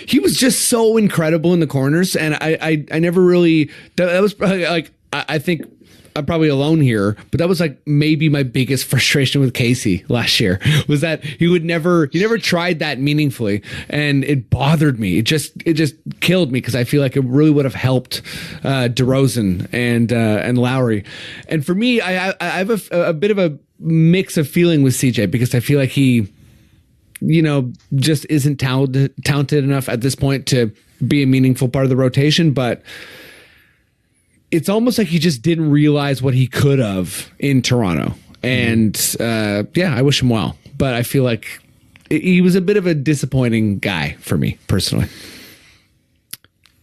he was just so incredible in the corners, and I never really. That was probably I think I'm probably alone here, but that was like maybe my biggest frustration with Casey last year was that he never tried that meaningfully, and it bothered me. It just killed me because I feel like it really would have helped DeRozan and Lowry. And for me, I have a bit of a mix of feeling with CJ because I feel like he, just isn't talented enough at this point to be a meaningful part of the rotation, but it's almost like he just didn't realize what he could have in Toronto. And I wish him well. But I feel like he was a bit of a disappointing guy for me personally.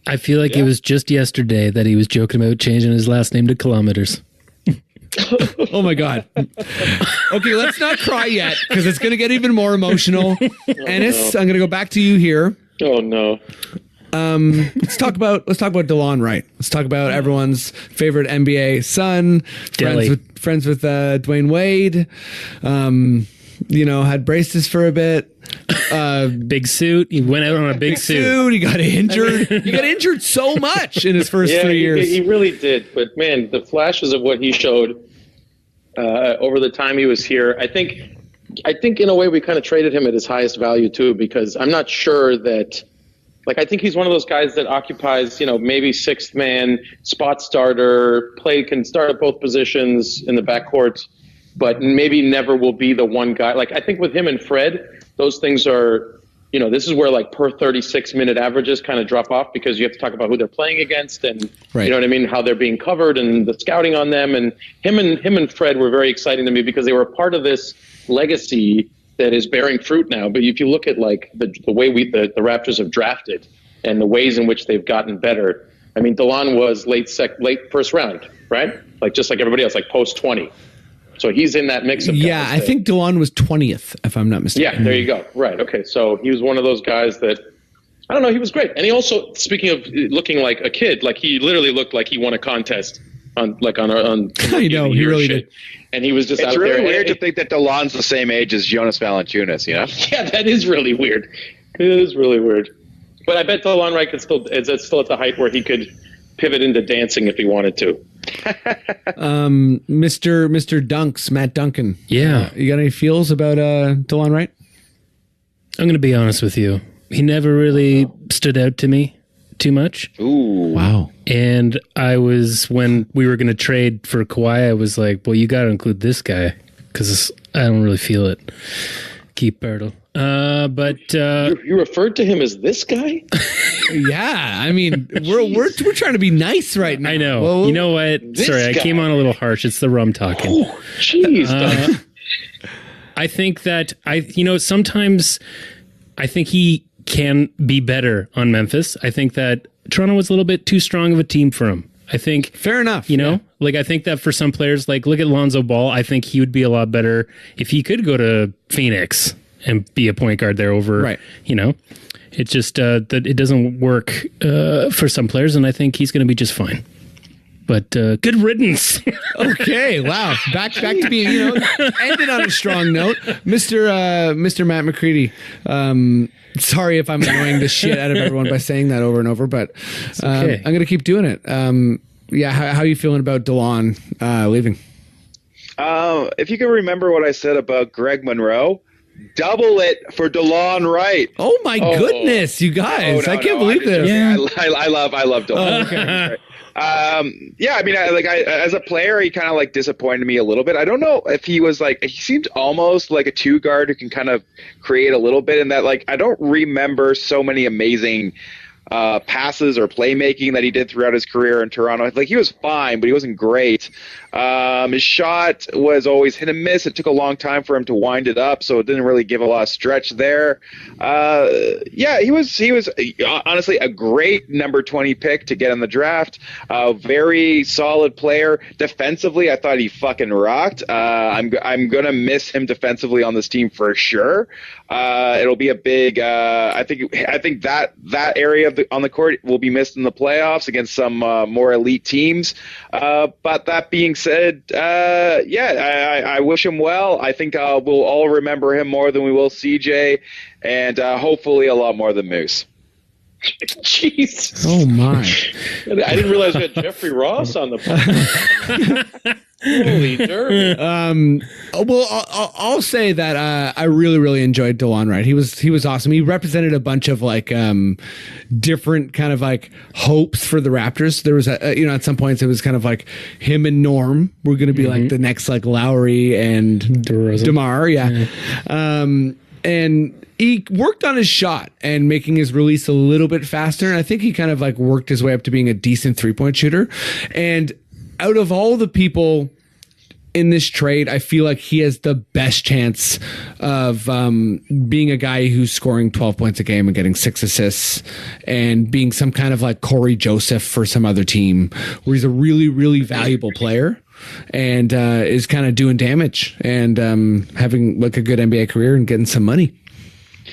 I feel like it was just yesterday that he was joking about changing his last name to Kilometers. Oh my God. Okay, let's not cry yet because it's going to get even more emotional. Ennis, I'm going to go back to you here. Oh no. Let's talk about Delon Wright. Let's talk about everyone's favorite NBA son, friends with Dwayne Wade. Had braces for a bit. Big suit. He went out on a big suit. He got injured. He got injured so much in his first 3 years. He really did. But man, the flashes of what he showed over the time he was here, I think in a way we kind of traded him at his highest value too, because I'm not sure that. Like, I think he's one of those guys that occupies, maybe sixth man, spot starter, can start at both positions in the backcourt, but maybe never will be the one guy. Like, I think with him and Fred, those things are, this is where like per 36-minute averages kind of drop off because you have to talk about who they're playing against and, right. You know what I mean, how they're being covered and the scouting on them. And him and Fred were very exciting to me because they were a part of this legacy that is bearing fruit now. But if you look at like the way the Raptors have drafted and the ways in which they've gotten better, I mean, Delon was late first round, right? Like just like everybody else, like post 20. So he's in that mix of guys. Yeah, I think Delon was 20th, if I'm not mistaken. Yeah, there you go. Right. Okay. So he was one of those guys that, I don't know, he was great. And he also, speaking of looking like a kid, like he literally looked like he won a contest on I know, he really did. And he was just It's out really there. weird to think that DeLon's the same age as Jonas Valanciunas, Yeah, that is really weird. It is really weird. But I bet Delon Wright is still at the height where he could pivot into dancing if he wanted to. Mr. Dunks, Matt Duncan. Yeah. You got any feels about Delon Wright? I'm going to be honest with you. He never really stood out to me too much. Ooh. Wow. And when we were going to trade for Kawhi, I was like, well, you got to include this guy because I don't really feel it. Keep Bartle. But you referred to him as this guy? Yeah, I mean, we're trying to be nice right now. I know. Well, you know what? Sorry, I came on a little harsh. It's the rum talking. Oh, jeez. I think that sometimes I think he can be better on Memphis. I think that Toronto was a little bit too strong of a team for him. I think fair enough. Like I think that for some players, like look at Lonzo Ball. I think he would be a lot better if he could go to Phoenix and be a point guard there over. Right. It's just that it doesn't work for some players, and I think he's going to be just fine. But good riddance. Okay, wow. Back to being, ended on a strong note. Mr. Matt McCready. Sorry if I'm annoying the shit out of everyone by saying that over and over, but okay. I'm going to keep doing it. How are you feeling about DeLon leaving? If you can remember what I said about Greg Monroe, double it for DeLon Wright. Oh my goodness, you guys! I can't believe this. Yeah. I love DeLon. Oh, okay. I mean, as a player, he kind of like disappointed me a little bit. I don't know if he was he seemed almost like a two guard who can kind of create a little bit in that. Like, I don't remember so many amazing passes or playmaking that he did throughout his career in Toronto. Like, he was fine, but he wasn't great. His shot was always hit and miss. It took a long time for him to wind it up, so it didn't really give a lot of stretch there. He was honestly a great number 20 pick to get in the draft. Very solid player. Defensively, I thought he fucking rocked. I'm gonna miss him defensively on this team for sure. It'll be a big. I think that area on the court will be missed in the playoffs against some more elite teams. But that being said, I wish him well. I think we'll all remember him more than we will CJ, and hopefully a lot more than Moose. Jesus. Oh my! I didn't realize we had Jeffrey Ross on the podcast. Holy derby. Well, I'll say that I really, really enjoyed Delon Wright. He was awesome. He represented a bunch of like different kind of like hopes for the Raptors. There was at some points it was kind of like him and Norm were going to be like the next like Lowry and DeMar, and he worked on his shot and making his release a little bit faster. And I think he kind of like worked his way up to being a decent 3-point shooter. And out of all the people in this trade, I feel like he has the best chance of being a guy who's scoring 12 points a game and getting 6 assists and being some kind of like Corey Joseph for some other team where he's a really, really valuable player and is kind of doing damage and having like a good NBA career and getting some money.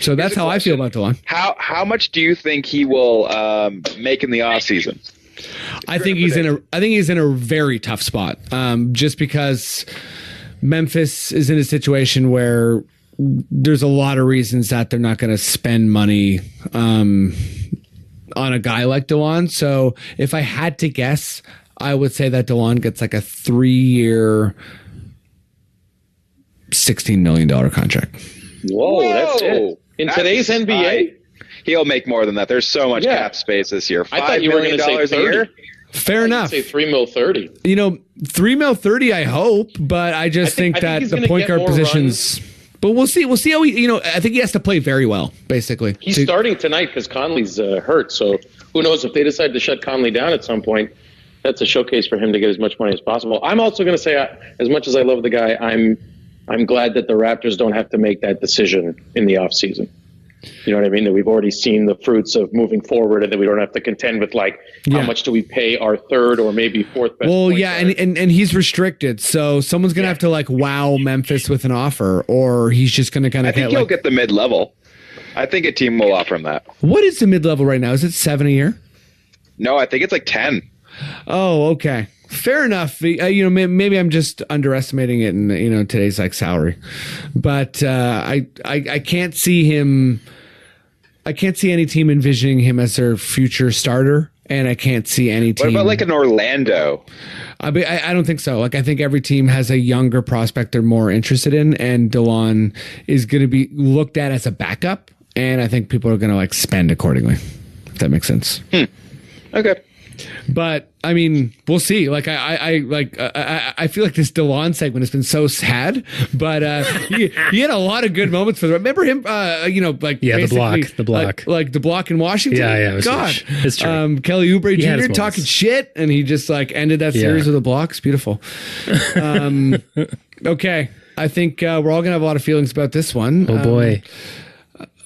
So that's how I feel about Delon. How much do you think he will make in the offseason? I think he's in a very tough spot. Just because Memphis is in a situation where there's a lot of reasons that they're not going to spend money on a guy like Delon. So if I had to guess, I would say that Delon gets like a 3-year, $16 million contract. Whoa, that's it. In today's NBA? He'll make more than that. There's so much cap space this year. I thought you were going to say 30. A year? Fair enough. Say $3 million 30. You know, $3 million 30. I hope, but I think that the point guard positions. But we'll see. We'll see how he. I think he has to play very well. Basically, he's starting tonight because Conley's hurt. So who knows if they decide to shut Conley down at some point? That's a showcase for him to get as much money as possible. I'm also going to say, as much as I love the guy, I'm glad that the Raptors don't have to make that decision in the offseason. You know what I mean? That we've already seen the fruits of moving forward, and that we don't have to contend with how much do we pay our third or maybe fourth best. Well, yeah, and he's restricted, so someone's gonna have to wow Memphis with an offer, or he's just gonna kind of. I think he'll get the mid-level. I think a team will offer him that. What is the mid-level right now? Is it 7 a year? No, I think it's like 10. Oh, okay. Fair enough. Maybe I'm just underestimating it in today's salary, but I can't see him. I can't see any team envisioning him as their future starter, and I can't see any team. What about like an Orlando? I don't think so. I think every team has a younger prospect they're more interested in, and Delon is going to be looked at as a backup, and I think people are going to spend accordingly. If that makes sense. Okay. But I mean, we'll see. I feel like this Delon segment has been so sad, but he had a lot of good moments for them. Remember him? The block, the block in Washington. Yeah, God, it's true. Kelly Oubre Jr. talking shit, and he just ended that series with a block. It's beautiful. Okay, I think we're all gonna have a lot of feelings about this one. Oh boy.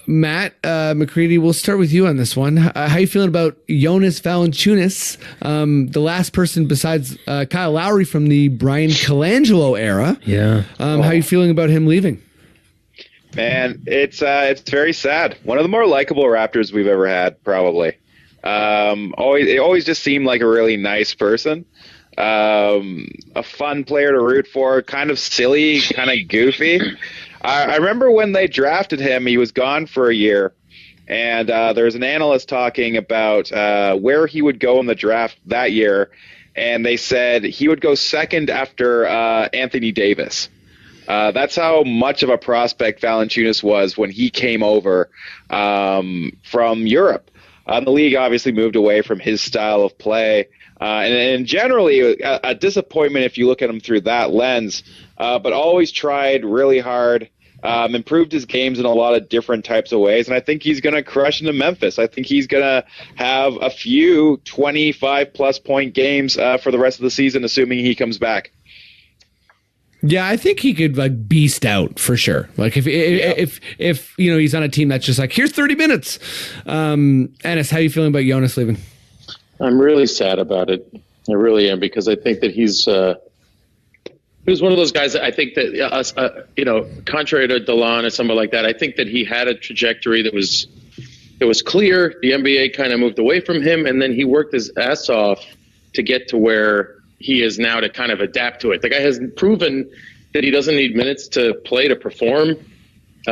Matt, McCready, we'll start with you on this one. How you feeling about Jonas Valanciunas, the last person besides Kyle Lowry from the Brian Colangelo era? Yeah. How you feeling about him leaving? Man, it's very sad. One of the more likable Raptors we've ever had, probably. It always just seemed like a really nice person. A fun player to root for, kind of silly, kind of goofy. I remember when they drafted him, he was gone for a year, and there was an analyst talking about where he would go in the draft that year, and they said he would go second after Anthony Davis. That's how much of a prospect Valanciunas was when he came over from Europe. The league obviously moved away from his style of play, and generally a disappointment if you look at him through that lens, but always tried really hard. Improved his games in a lot of different types of ways, and I think he's going to crush into Memphis. I think he's going to have a few 25-plus point games for the rest of the season, assuming he comes back. Yeah, I think he could beast out for sure. If he's on a team that's just here's 30 minutes. Ennis, how are you feeling about Jonas leaving? I'm really sad about it. I really am, because I think that he's one of those guys that I think that, contrary to Delon or somebody like that, I think that he had a trajectory that was clear. The NBA kind of moved away from him, and then he worked his ass off to get to where he is now to kind of adapt to it. The guy has proven that he doesn't need minutes to play to perform.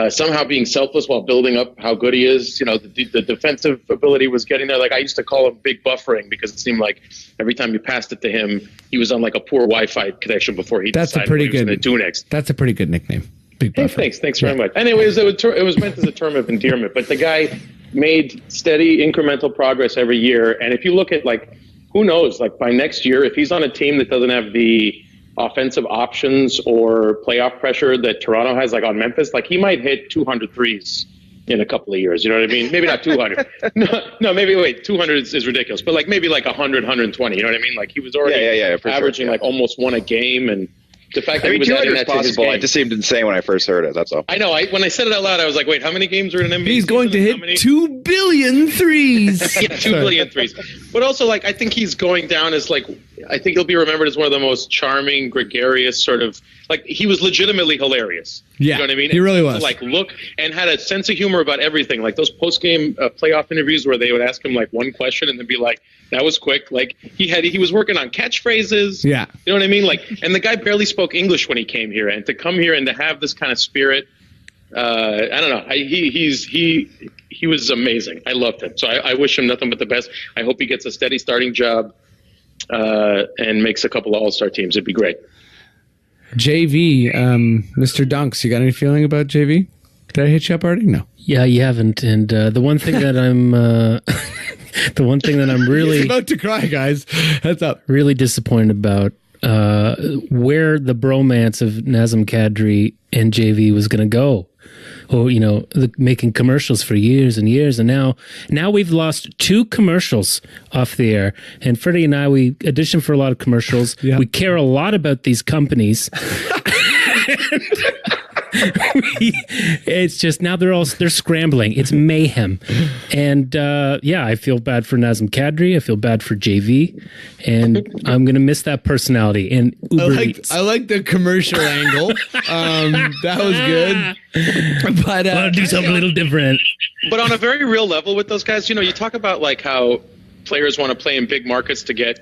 somehow being selfless while building up how good he is. You know, the defensive ability was getting there. Like I used to call him Big Buffering because it seemed like every time you passed it to him, he was on like a poor Wi-Fi connection before he decided what he was going to do next. That's a pretty good nickname. Big Buffering. Thanks very much. Anyways, it was meant as a term of endearment, but the guy made steady incremental progress every year. And if you look at like, who knows, like by next year, if he's on a team that doesn't have the offensive options or playoff pressure that Toronto has, like on Memphis, like he might hit 200 threes in a couple of years. You know what I mean? Maybe not 200. No, maybe wait, 200 is ridiculous, but like maybe like 100, 120. You know what I mean? Like he was already averaging like almost one a game, and the fact that he was adding that to his game. It just seemed insane when I first heard it. That's all. I know. When I said it out loud, I was like, wait, how many games are in an NBA? He's going to hit 2 billion threes. Yeah, 2 billion threes. But also, like, I think he's going down as like, I think he'll be remembered as one of the most charming, gregarious sort of, like, he was legitimately hilarious. Yeah, you know what I mean? He really was. Like, look, and had a sense of humor about everything. Like those post-game playoff interviews where they would ask him like one question and then be like, that was quick. Like he was working on catchphrases. Yeah. You know what I mean? Like, and the guy barely spoke English when he came here, and to come here and to have this kind of spirit, I don't know. He was amazing. I loved him. So I wish him nothing but the best. I hope he gets a steady starting job and makes a couple of all-star teams. It'd be great. JV, Mr. Dunks, you got any feeling about JV? Did I hit you up already? No. Yeah, you haven't. And the one thing that I'm, really He's about to cry, guys. Heads up. Really disappointed about where the bromance of Nazem Kadri and JV was going to go. Oh, you know, making commercials for years and years, and now we've lost 2 commercials off the air. And Freddie and I, we audition for a lot of commercials. Yeah. We care a lot about these companies. It's just now they're scrambling. It's mayhem, and I feel bad for Nazem Kadri. I feel bad for JV, and I'm gonna miss that personality. And I like the commercial angle. That was good, but I want to do something a little different. But on a very real level with those guys, you know, you talk about like how players want to play in big markets to get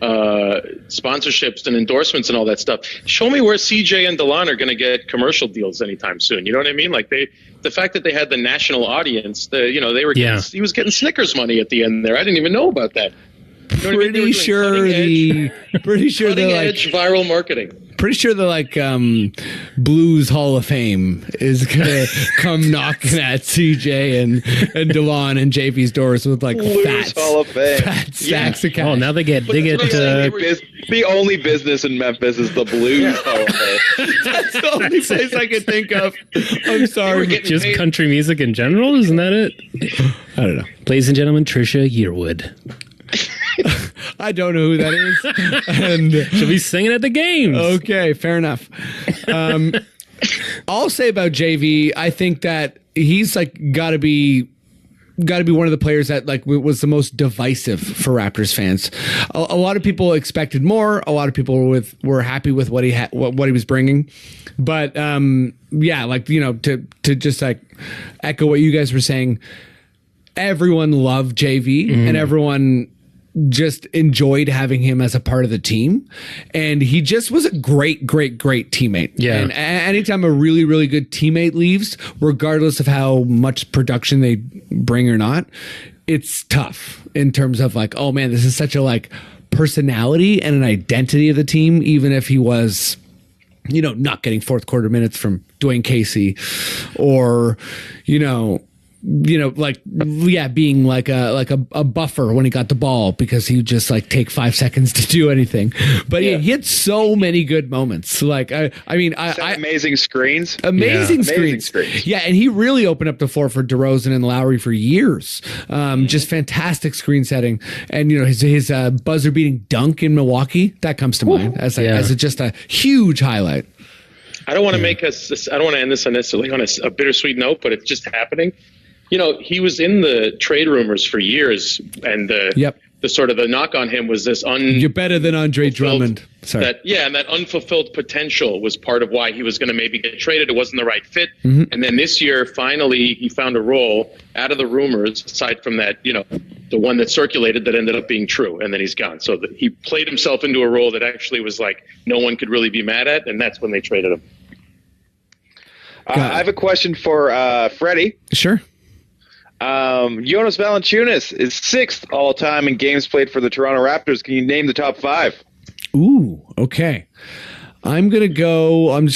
sponsorships and endorsements and all that stuff. Show me where CJ and Delon are going to get commercial deals anytime soon. You know what I mean? Like the fact that they had the national audience, they were he was getting Snickers money at the end there. I didn't even know about that. You know pretty sure cutting edge viral marketing. Pretty sure the Blues Hall of Fame is gonna come knocking at CJ and Delon and JV's doors with like Blues Hall of Fame. Fat stacks of cash. Oh, now they get the only business in Memphis is the Blues Hall of Fame. That's the only place I can think of. I'm sorry. Just country music in general, isn't that it? I don't know. Ladies and gentlemen, Trisha Yearwood. I don't know who that is. And she'll be singing at the games. Okay, fair enough. I'll say about JV, I think that he's like got to be one of the players that like was the most divisive for Raptors fans. A lot of people expected more. A lot of people were happy with what he was bringing. But to just like echo what you guys were saying, everyone loved JV and everyone just enjoyed having him as a part of the team, and he just was a great teammate. Yeah. And anytime a really, really good teammate leaves, regardless of how much production they bring or not, it's tough in terms of like, oh man, this is such a like personality and an identity of the team, even if he was, you know, not getting fourth quarter minutes from Dwayne Casey, or being like a buffer when he got the ball because he would just like take 5 seconds to do anything. But he had so many good moments. Like amazing screens. Amazing screens. Yeah, and he really opened up the floor for DeRozan and Lowry for years. Just fantastic screen setting. And his buzzer beating dunk in Milwaukee, that comes to mind as just a huge highlight. I don't want to I don't want to end this necessarily on a bittersweet note, but it's just happening. You know, he was in the trade rumors for years, and the sort of the knock on him was this you're better than Andre Drummond. Sorry. And that unfulfilled potential was part of why he was going to maybe get traded. It wasn't the right fit. Mm-hmm. And then this year, finally, he found a role out of the rumors, aside from that, the one that circulated that ended up being true, and then he's gone. So he played himself into a role that actually was like no one could really be mad at, and that's when they traded him. I have a question for Freddie. Sure. Jonas Valanciunas is 6th all-time in games played for the Toronto Raptors. Can you name the top 5? Ooh, okay. I'm just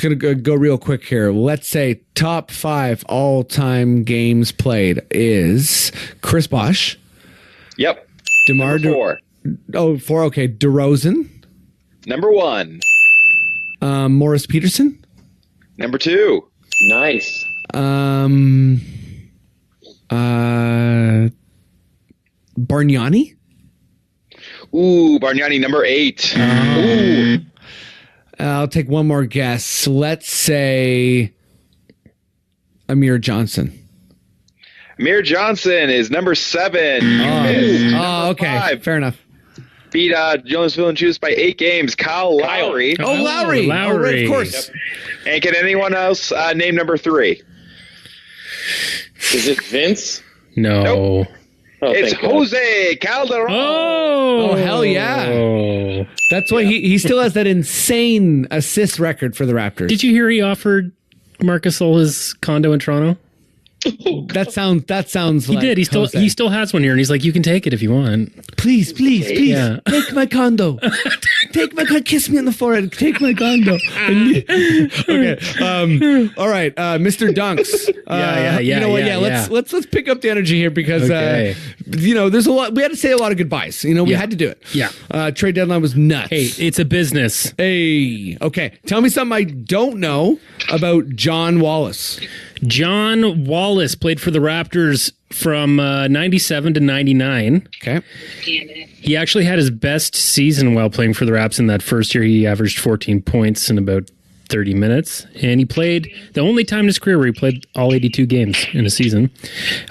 going to go real quick here. Let's say top 5 all-time games played is Chris Bosh. Yep. DeMar Number 4. Oh, 4. Okay. DeRozan. Number 1. Morris Peterson. Number 2. Nice. Bargnani. Ooh, Bargnani, number 8. Ooh. I'll take one more guess. Let's say Amir Johnson. Amir Johnson is number 7. Okay. 5. Fair enough. Beat Jonas Valanciunas by 8 games. Kyle Lowry. Oh, Lowry. Oh, right, of course. Yep. And can anyone else name number 3? Is it Vince? No. Nope. Oh, It's thank God. Jose Calderon. Oh, hell yeah. That's why he still has that insane assist record for the Raptors. Did you hear he offered Marc Gasol his condo in Toronto? That sounds He like did. Jose. He still has one here, and he's like, "You can take it if you want." Please, Yeah. take my condo. Take my condo. Kiss me on the forehead. Take my condo. Okay. All right, Mr. Dunks. Yeah. You know what? Yeah. Let's pick up the energy here because Okay. there's a lot. We had to say a lot of goodbyes. We had to do it. Yeah. Trade deadline was nuts. Hey, it's a business. Hey. Okay. Tell me something I don't know about John Wallace. John Wallace played for the Raptors from 97 to 99. Okay. He actually had his best season while playing for the Raps in that first year. He averaged 14 points in about 30 minutes. And he played the only time in his career where he played all 82 games in a season.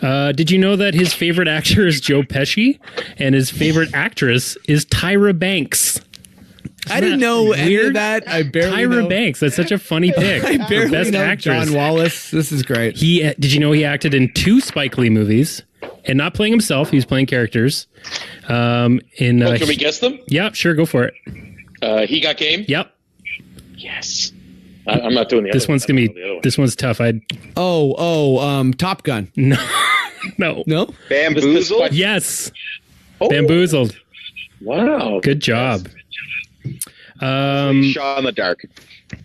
Did you know that his favorite actor is Joe Pesci and his favorite actress is Tyra Banks? I didn't know any of that. I barely Tyra know. Banks. That's such a funny pick. I barely Best know actress. John Wallace. This is great. Did you know he acted in 2 Spike Lee movies and not playing himself? He was playing characters. Can we guess them? Yeah, sure, go for it. He got game? Yep. Yes. I'm not doing the This other one's one. gonna I don't know the other be. one. This one's tough. Top Gun. No. No. Bamboozled. Yes. Oh, Bamboozled. Wow. Good job. Shot in the dark.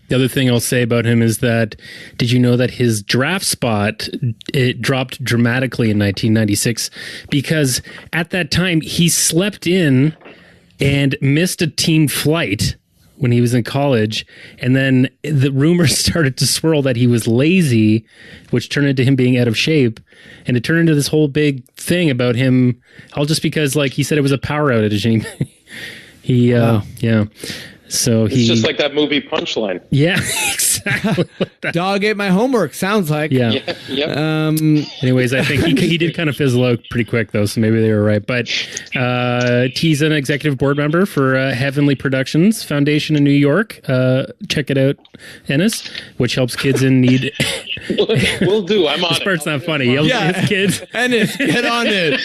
The other thing I'll say about him is that, did you know that his draft spot, it dropped dramatically in 1996 because at that time he slept in and missed a team flight when he was in college. And then the rumors started to swirl that he was lazy, which turned into him being out of shape. And it turned into this whole big thing about him, all just because he said it was a power outage. And yeah. So It's just like that movie Punchline. Yeah, exactly. Dog ate my homework. Sounds like. Yeah. Yep. Anyways, I think he did kind of fizzle out pretty quick, though, so maybe they were right. But he's an executive board member for Heavenly Productions Foundation in New York. Check it out, Ennis, which helps kids in need. Will do. I'm on This it. part's not funny. He helps his kids. Ennis, get on it.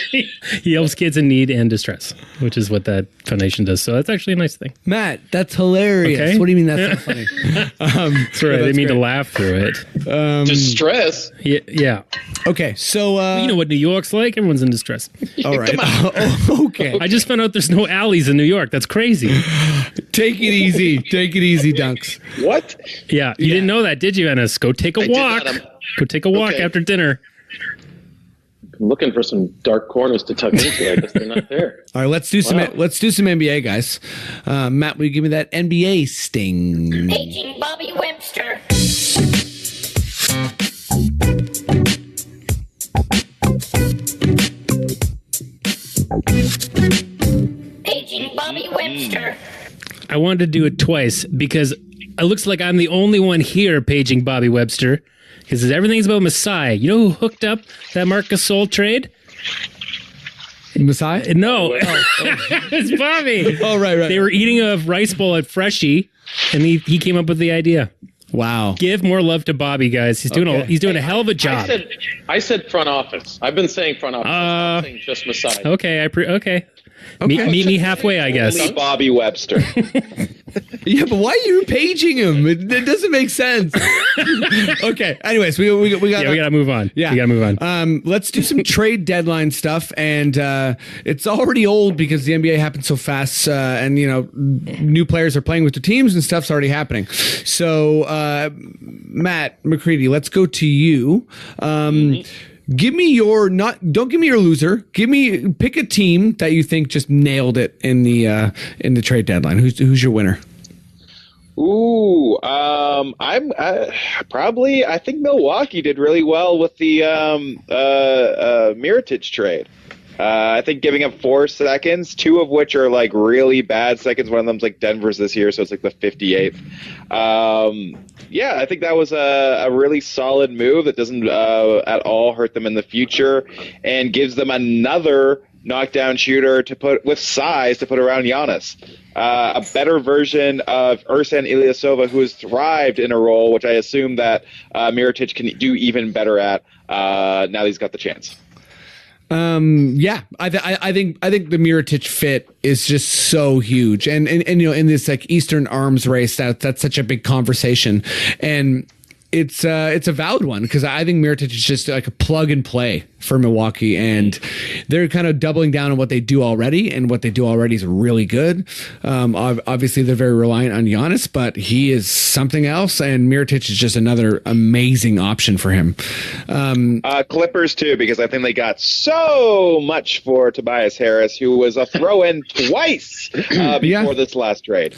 He helps kids in need and distress, which is what that foundation does. So that's actually a nice thing. Matt, that's hilarious. Okay. What do you mean that's not funny? That's right. I didn't mean to laugh through it. Distress. Yeah. Okay, so You know what New York's like? Everyone's in distress. all right. Okay. I just found out there's no alleys in New York. That's crazy. Take it easy. Take it easy, Dunks. What? Yeah, you didn't know that, did you, Ennis? Go take a I did walk. not. Go take a walk Okay. after dinner. I'm looking for some dark corners to tuck into. I guess they're not there. All right, let's do some Wow. NBA, guys. Matt, will you give me that NBA sting? Paging Bobby Webster. Paging Bobby Webster. I wanted to do it twice because it looks like I'm the only one here paging Bobby Webster because everything's about Masai. You know who hooked up that Marc Gasol trade? Messiah? No, it's Bobby. Oh, right. They were eating a rice bowl at Freshie, and he came up with the idea. Wow. Give more love to Bobby, guys. He's doing a hell of a job. I said front office. I've been saying front office. I'm saying just Messiah. Okay, okay. Meet me halfway, I guess. Only Bobby Webster. Yeah, but why are you paging him? It doesn't make sense. Okay. Anyways, we gotta move on. Yeah, we gotta move on. Let's do some trade deadline stuff, and it's already old because the NBA happens so fast, and new players are playing with the teams and stuff's already happening. So, Matt McCready, let's go to you. Give me don't give me your loser. Pick a team that you think just nailed it in the trade deadline. Who's your winner? Ooh, I think Milwaukee did really well with the Mirotic trade. I think giving up 4 seconds, 2 of which are like really bad seconds. One of them's like Denver's this year, so it's like the 58th. Yeah, I think that was a really solid move that doesn't at all hurt them in the future and gives them another knockdown shooter to put with size to put around Giannis. A better version of Ersan Ilyasova, who has thrived in a role, which I assume that Mirotic can do even better at now that he's got the chance. Yeah, I think the Mirotic fit is just so huge, and in this like Eastern arms race, that's such a big conversation, and it's a valid one because I think Mirotic is just like a plug and play for Milwaukee, and they're kind of doubling down on what they do already, and what they do already is really good. Obviously, they're very reliant on Giannis, but he is something else, and Mirotic is just another amazing option for him. Clippers too, because I think they got so much for Tobias Harris, who was a throw-in twice before this last trade.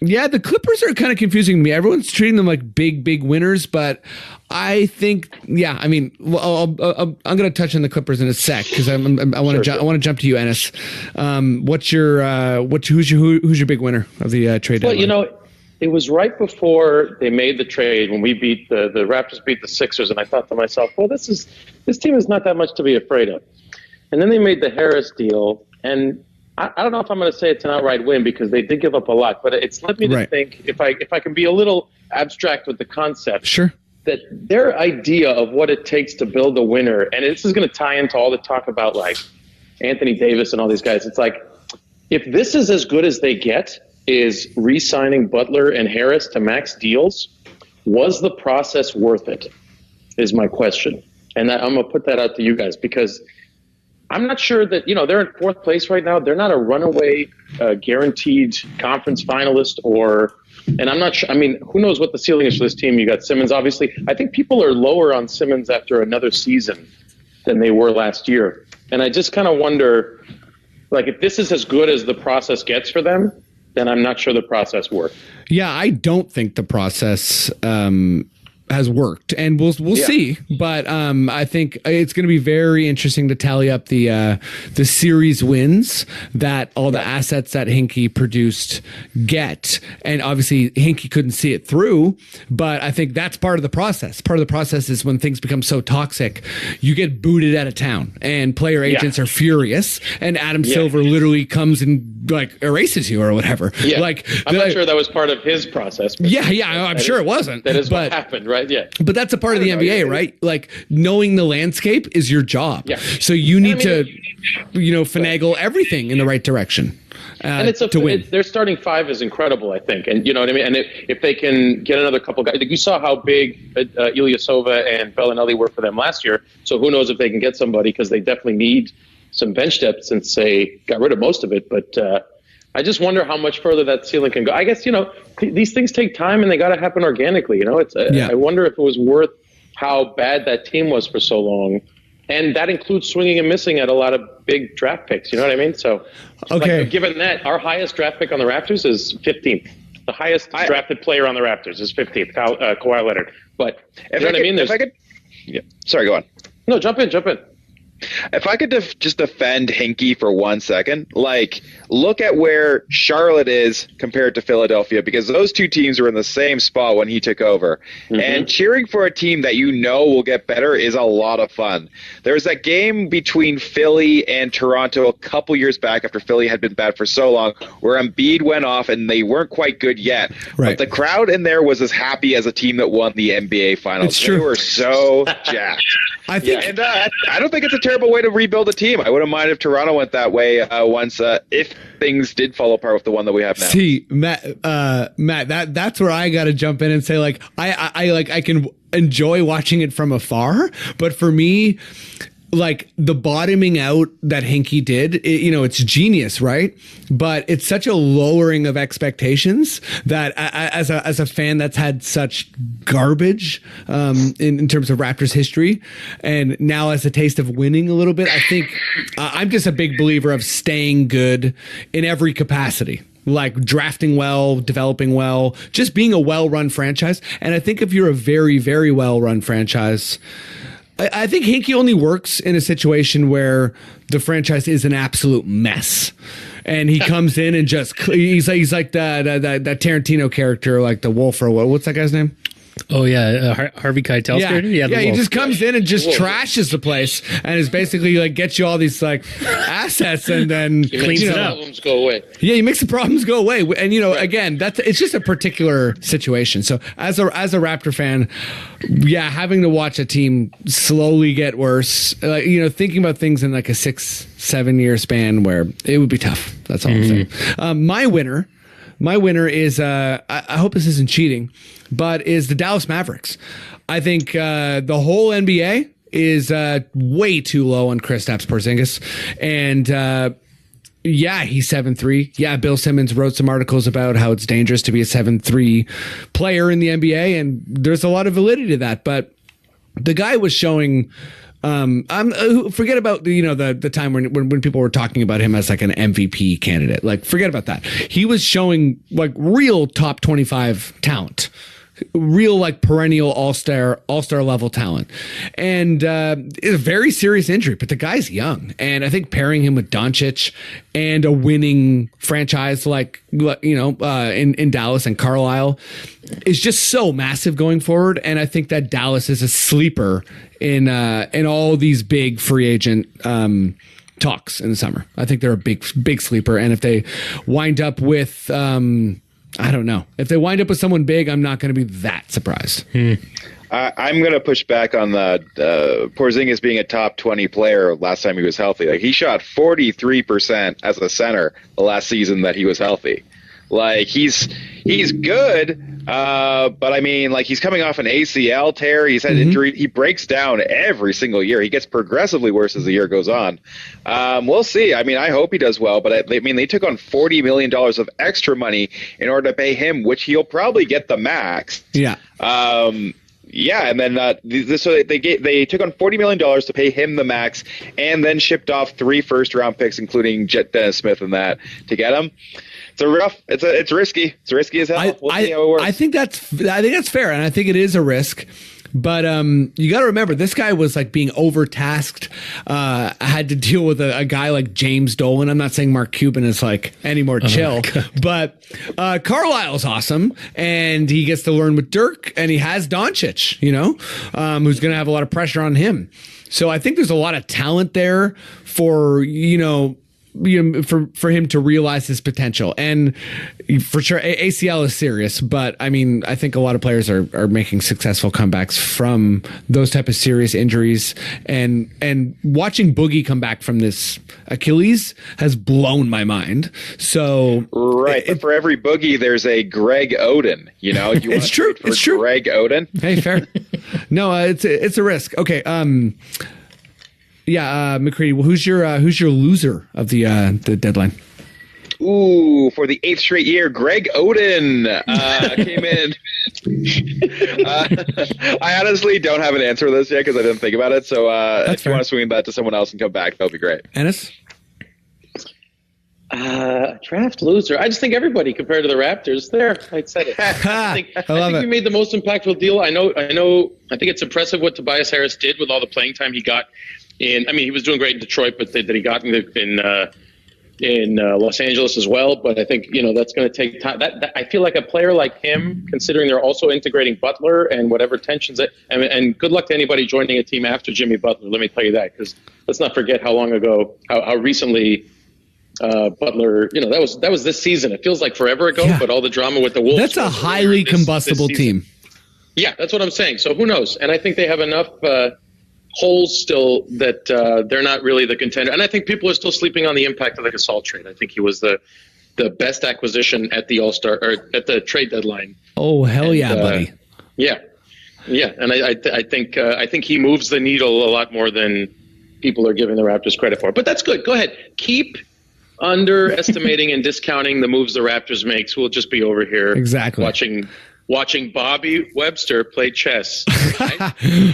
Yeah, the Clippers are kind of confusing me. Everyone's treating them like big winners, but I think, I'm going to touch on the Clippers in a sec because I want to jump to you, Ennis. Who's your big winner of the trade deadline? Well, it was right before they made the trade when we beat the Raptors beat the Sixers, and I thought to myself, well, this team is not that much to be afraid of. And then they made the Harris deal, and I don't know if I'm going to say it's an outright win because they did give up a lot, but it's led me to think, if I can be a little abstract with the concept, sure, that their idea of what it takes to build a winner, and this is going to tie into all the talk about like Anthony Davis and all these guys. It's like, if this is as good as they get, is re-signing Butler and Harris to max deals, was the process worth it? Is my question. And I'm going to put that out to you guys because I'm not sure that, they're in 4th place right now. They're not a runaway guaranteed conference finalist and I'm not sure. I mean, who knows what the ceiling is for this team? You got Simmons, obviously. I think people are lower on Simmons after another season than they were last year. And I just kind of wonder, like, if this is as good as the process gets for them, then I'm not sure the process worked. Yeah, I don't think the process has worked, and we'll see. But I think it's going to be very interesting to tally up the series wins that all the assets that Hinkie produced get, and obviously Hinkie couldn't see it through. But I think that's part of the process. Part of the process is when things become so toxic, you get booted out of town, and player agents are furious, and Adam Silver literally comes and like erases you or whatever. Yeah. Like I'm not sure that was part of his process. I'm sure it wasn't. That is what happened, right? Yeah. But that's a part of the NBA, right? Like, knowing the landscape is your job. Yeah. So you need to finagle everything in the right direction. And to win. Their starting 5 is incredible, I think. And you know what I mean? And if they can get another couple guys, you saw how big Ilyasova and Bellinelli were for them last year. So who knows if they can get somebody, because they definitely need some bench depth since they got rid of most of it. But I just wonder how much further that ceiling can go. I guess, these things take time and they got to happen organically. I wonder if it was worth how bad that team was for so long. And that includes swinging and missing at a lot of big draft picks. You know what I mean? So, given that, our highest draft pick on the Raptors is 15th. The highest drafted player on the Raptors is 15th, Kawhi Leonard. But you know what I mean? Sorry, go on. No, jump in. If I could just defend Hinkie for 1 second, look at where Charlotte is compared to Philadelphia, because those two teams were in the same spot when he took over. Mm-hmm. And cheering for a team that will get better is a lot of fun. There was that game between Philly and Toronto a couple years back after Philly had been bad for so long, where Embiid went off and they weren't quite good yet. Right. But the crowd in there was as happy as a team that won the NBA Finals. It's true. They were so jacked. I think, and I don't think it's a terrible way to rebuild a team. I wouldn't mind if Toronto went that way once if things did fall apart with the one that we have now. See, Matt, that's where I got to jump in and say, like, I can enjoy watching it from afar, but for me, like the bottoming out that Hinkie did, it's genius, right? But it's such a lowering of expectations that as a fan that's had such garbage in terms of Raptors history, and now as a taste of winning a little bit, I think I'm just a big believer of staying good in every capacity. Like drafting well, developing well, just being a well-run franchise. And I think if you're a very, very well-run franchise, I think Hinkie only works in a situation where the franchise is an absolute mess, and he comes in and just he's like that Tarantino character, like the wolf or what's that guy's name? Oh yeah, Harvey Keitel. Yeah, he just comes in and just trashes the place, and is basically like gets you all these like assets, and then cleans it up. Problems go away. Yeah, he makes the problems go away, and again, it's just a particular situation. So as a Raptor fan, yeah, having to watch a team slowly get worse, thinking about things in like a 6-7 year span where it would be tough. That's all I'm saying. My winner is I hope this isn't cheating, but is the Dallas Mavericks. I think the whole NBA is way too low on Kristaps Porzingis, and yeah, he's 7'3". Yeah, Bill Simmons wrote some articles about how it's dangerous to be a 7'3" player in the NBA, and there's a lot of validity to that. But the guy was showing. Forget about the time when people were talking about him as like an MVP candidate. Like, forget about that. He was showing like real top 25 talent, real like perennial all-star level talent, and it's a very serious injury. But the guy's young, and I think pairing him with Doncic and a winning franchise like in Dallas and Carlisle is just so massive going forward. And I think that Dallas is a sleeper in all these big free agent talks in the summer. I think they're a big sleeper, and if they wind up with I don't know. If they wind up with someone big, I'm not going to be that surprised. I'm going to push back on the Porzingis being a top 20 player last time he was healthy. Like, he shot 43% as a center the last season that he was healthy. Like, he's good, but I mean, like, he's coming off an ACL tear. He's had injury. He breaks down every single year. He gets progressively worse as the year goes on. We'll see. I mean, I hope he does well, but they took on $40 million of extra money in order to pay him, which he'll probably get the max. Yeah. Yeah, and then so they took on $40 million to pay him the max, and then shipped off 3 first-round picks, including Dennis Smith and that, to get him. It's risky. It's risky as hell. We'll see how it works. I think that's fair, and I think it is a risk. But you got to remember, this guy was like being overtasked. Had to deal with a guy like James Dolan. I'm not saying Mark Cuban is like any more chill, but Carlisle's awesome, and he gets to learn with Dirk, and he has Doncic, who's going to have a lot of pressure on him. So I think there's a lot of talent there for for him to realize his potential. And for sure, ACL is serious, but I mean, I think a lot of players are making successful comebacks from those type of serious injuries, and watching Boogie come back from this Achilles has blown my mind. So right, but for every Boogie, there's a Greg Oden. It's true. It's true. Greg Oden. Hey, fair. No, it's a risk. Okay. Yeah, McCready. Well, who's your loser of the deadline? Ooh, for the 8th straight year, Greg Oden came in. I honestly don't have an answer to this yet because I didn't think about it. So if you want to swing that to someone else and come back, that'll be great. Ennis? Draft loser. I just think everybody compared to the Raptors there. I said it. I think we made the most impactful deal. I think it's impressive what Tobias Harris did with all the playing time he got. He was doing great in Detroit, but that he got in Los Angeles as well. But I think that's going to take time. I feel like a player like him, considering they're also integrating Butler and whatever tensions. And good luck to anybody joining a team after Jimmy Butler. Let me tell you that, because let's not forget how long ago, how recently Butler. That was this season. It feels like forever ago, but all the drama with the Wolves. That's a highly combustible team. Yeah, that's what I'm saying. So who knows? And I think they have enough holes still that they're not really the contender. And I think people are still sleeping on the impact of the Gasol trade. I think he was the best acquisition at the All-Star or at the trade deadline. Oh, hell yeah, buddy. Yeah. And I think he moves the needle a lot more than people are giving the Raptors credit for. But that's good. Go ahead. Keep underestimating and discounting the moves the Raptors makes. We'll just be over here watching Bobby Webster play chess. Right?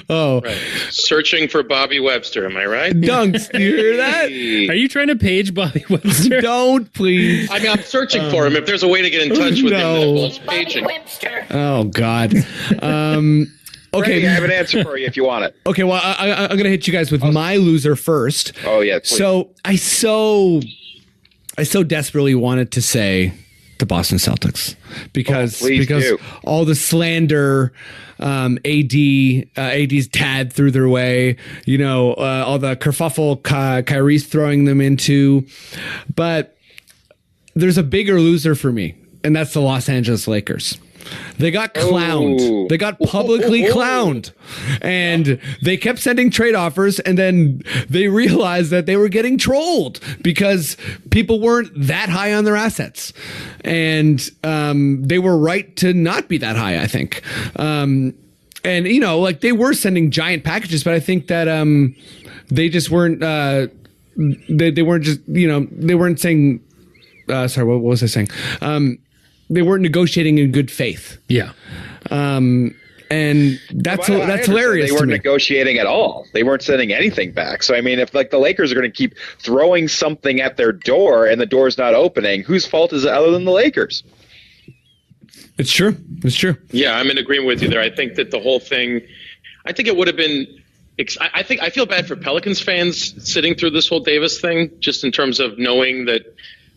Right. Searching for Bobby Webster. Am I right? Dunks, do you hear that? Are you trying to page Bobby Webster? Don't, please. I mean, I'm searching for him. If there's a way to get in touch with him, that's paging. Oh, God. Okay, I have an answer for you if you want it. Okay, well, I'm going to hit you guys with my loser first. Oh, yeah. Please. So I so desperately wanted to say the Boston Celtics because all the slander AD's tad through their way, all the kerfuffle Kyrie's throwing them into. But there's a bigger loser for me, and that's the Los Angeles Lakers. They got clowned. Oh. They got publicly clowned. And they kept sending trade offers, and then they realized that they were getting trolled because people weren't that high on their assets. And they were right to not be that high, I think. And, they were sending giant packages, but I think that they just weren't, they weren't just, they weren't saying, sorry, what was I saying? They weren't negotiating in good faith. Yeah. And that's hilarious. They weren't negotiating at all. They weren't sending anything back. So, I mean, if the Lakers are going to keep throwing something at their door and the door's not opening, whose fault is it other than the Lakers? It's true. Yeah, I'm in agreement with you there. I think that the whole thing, I think it would have been, I feel bad for Pelicans fans sitting through this whole Davis thing, just in terms of knowing that,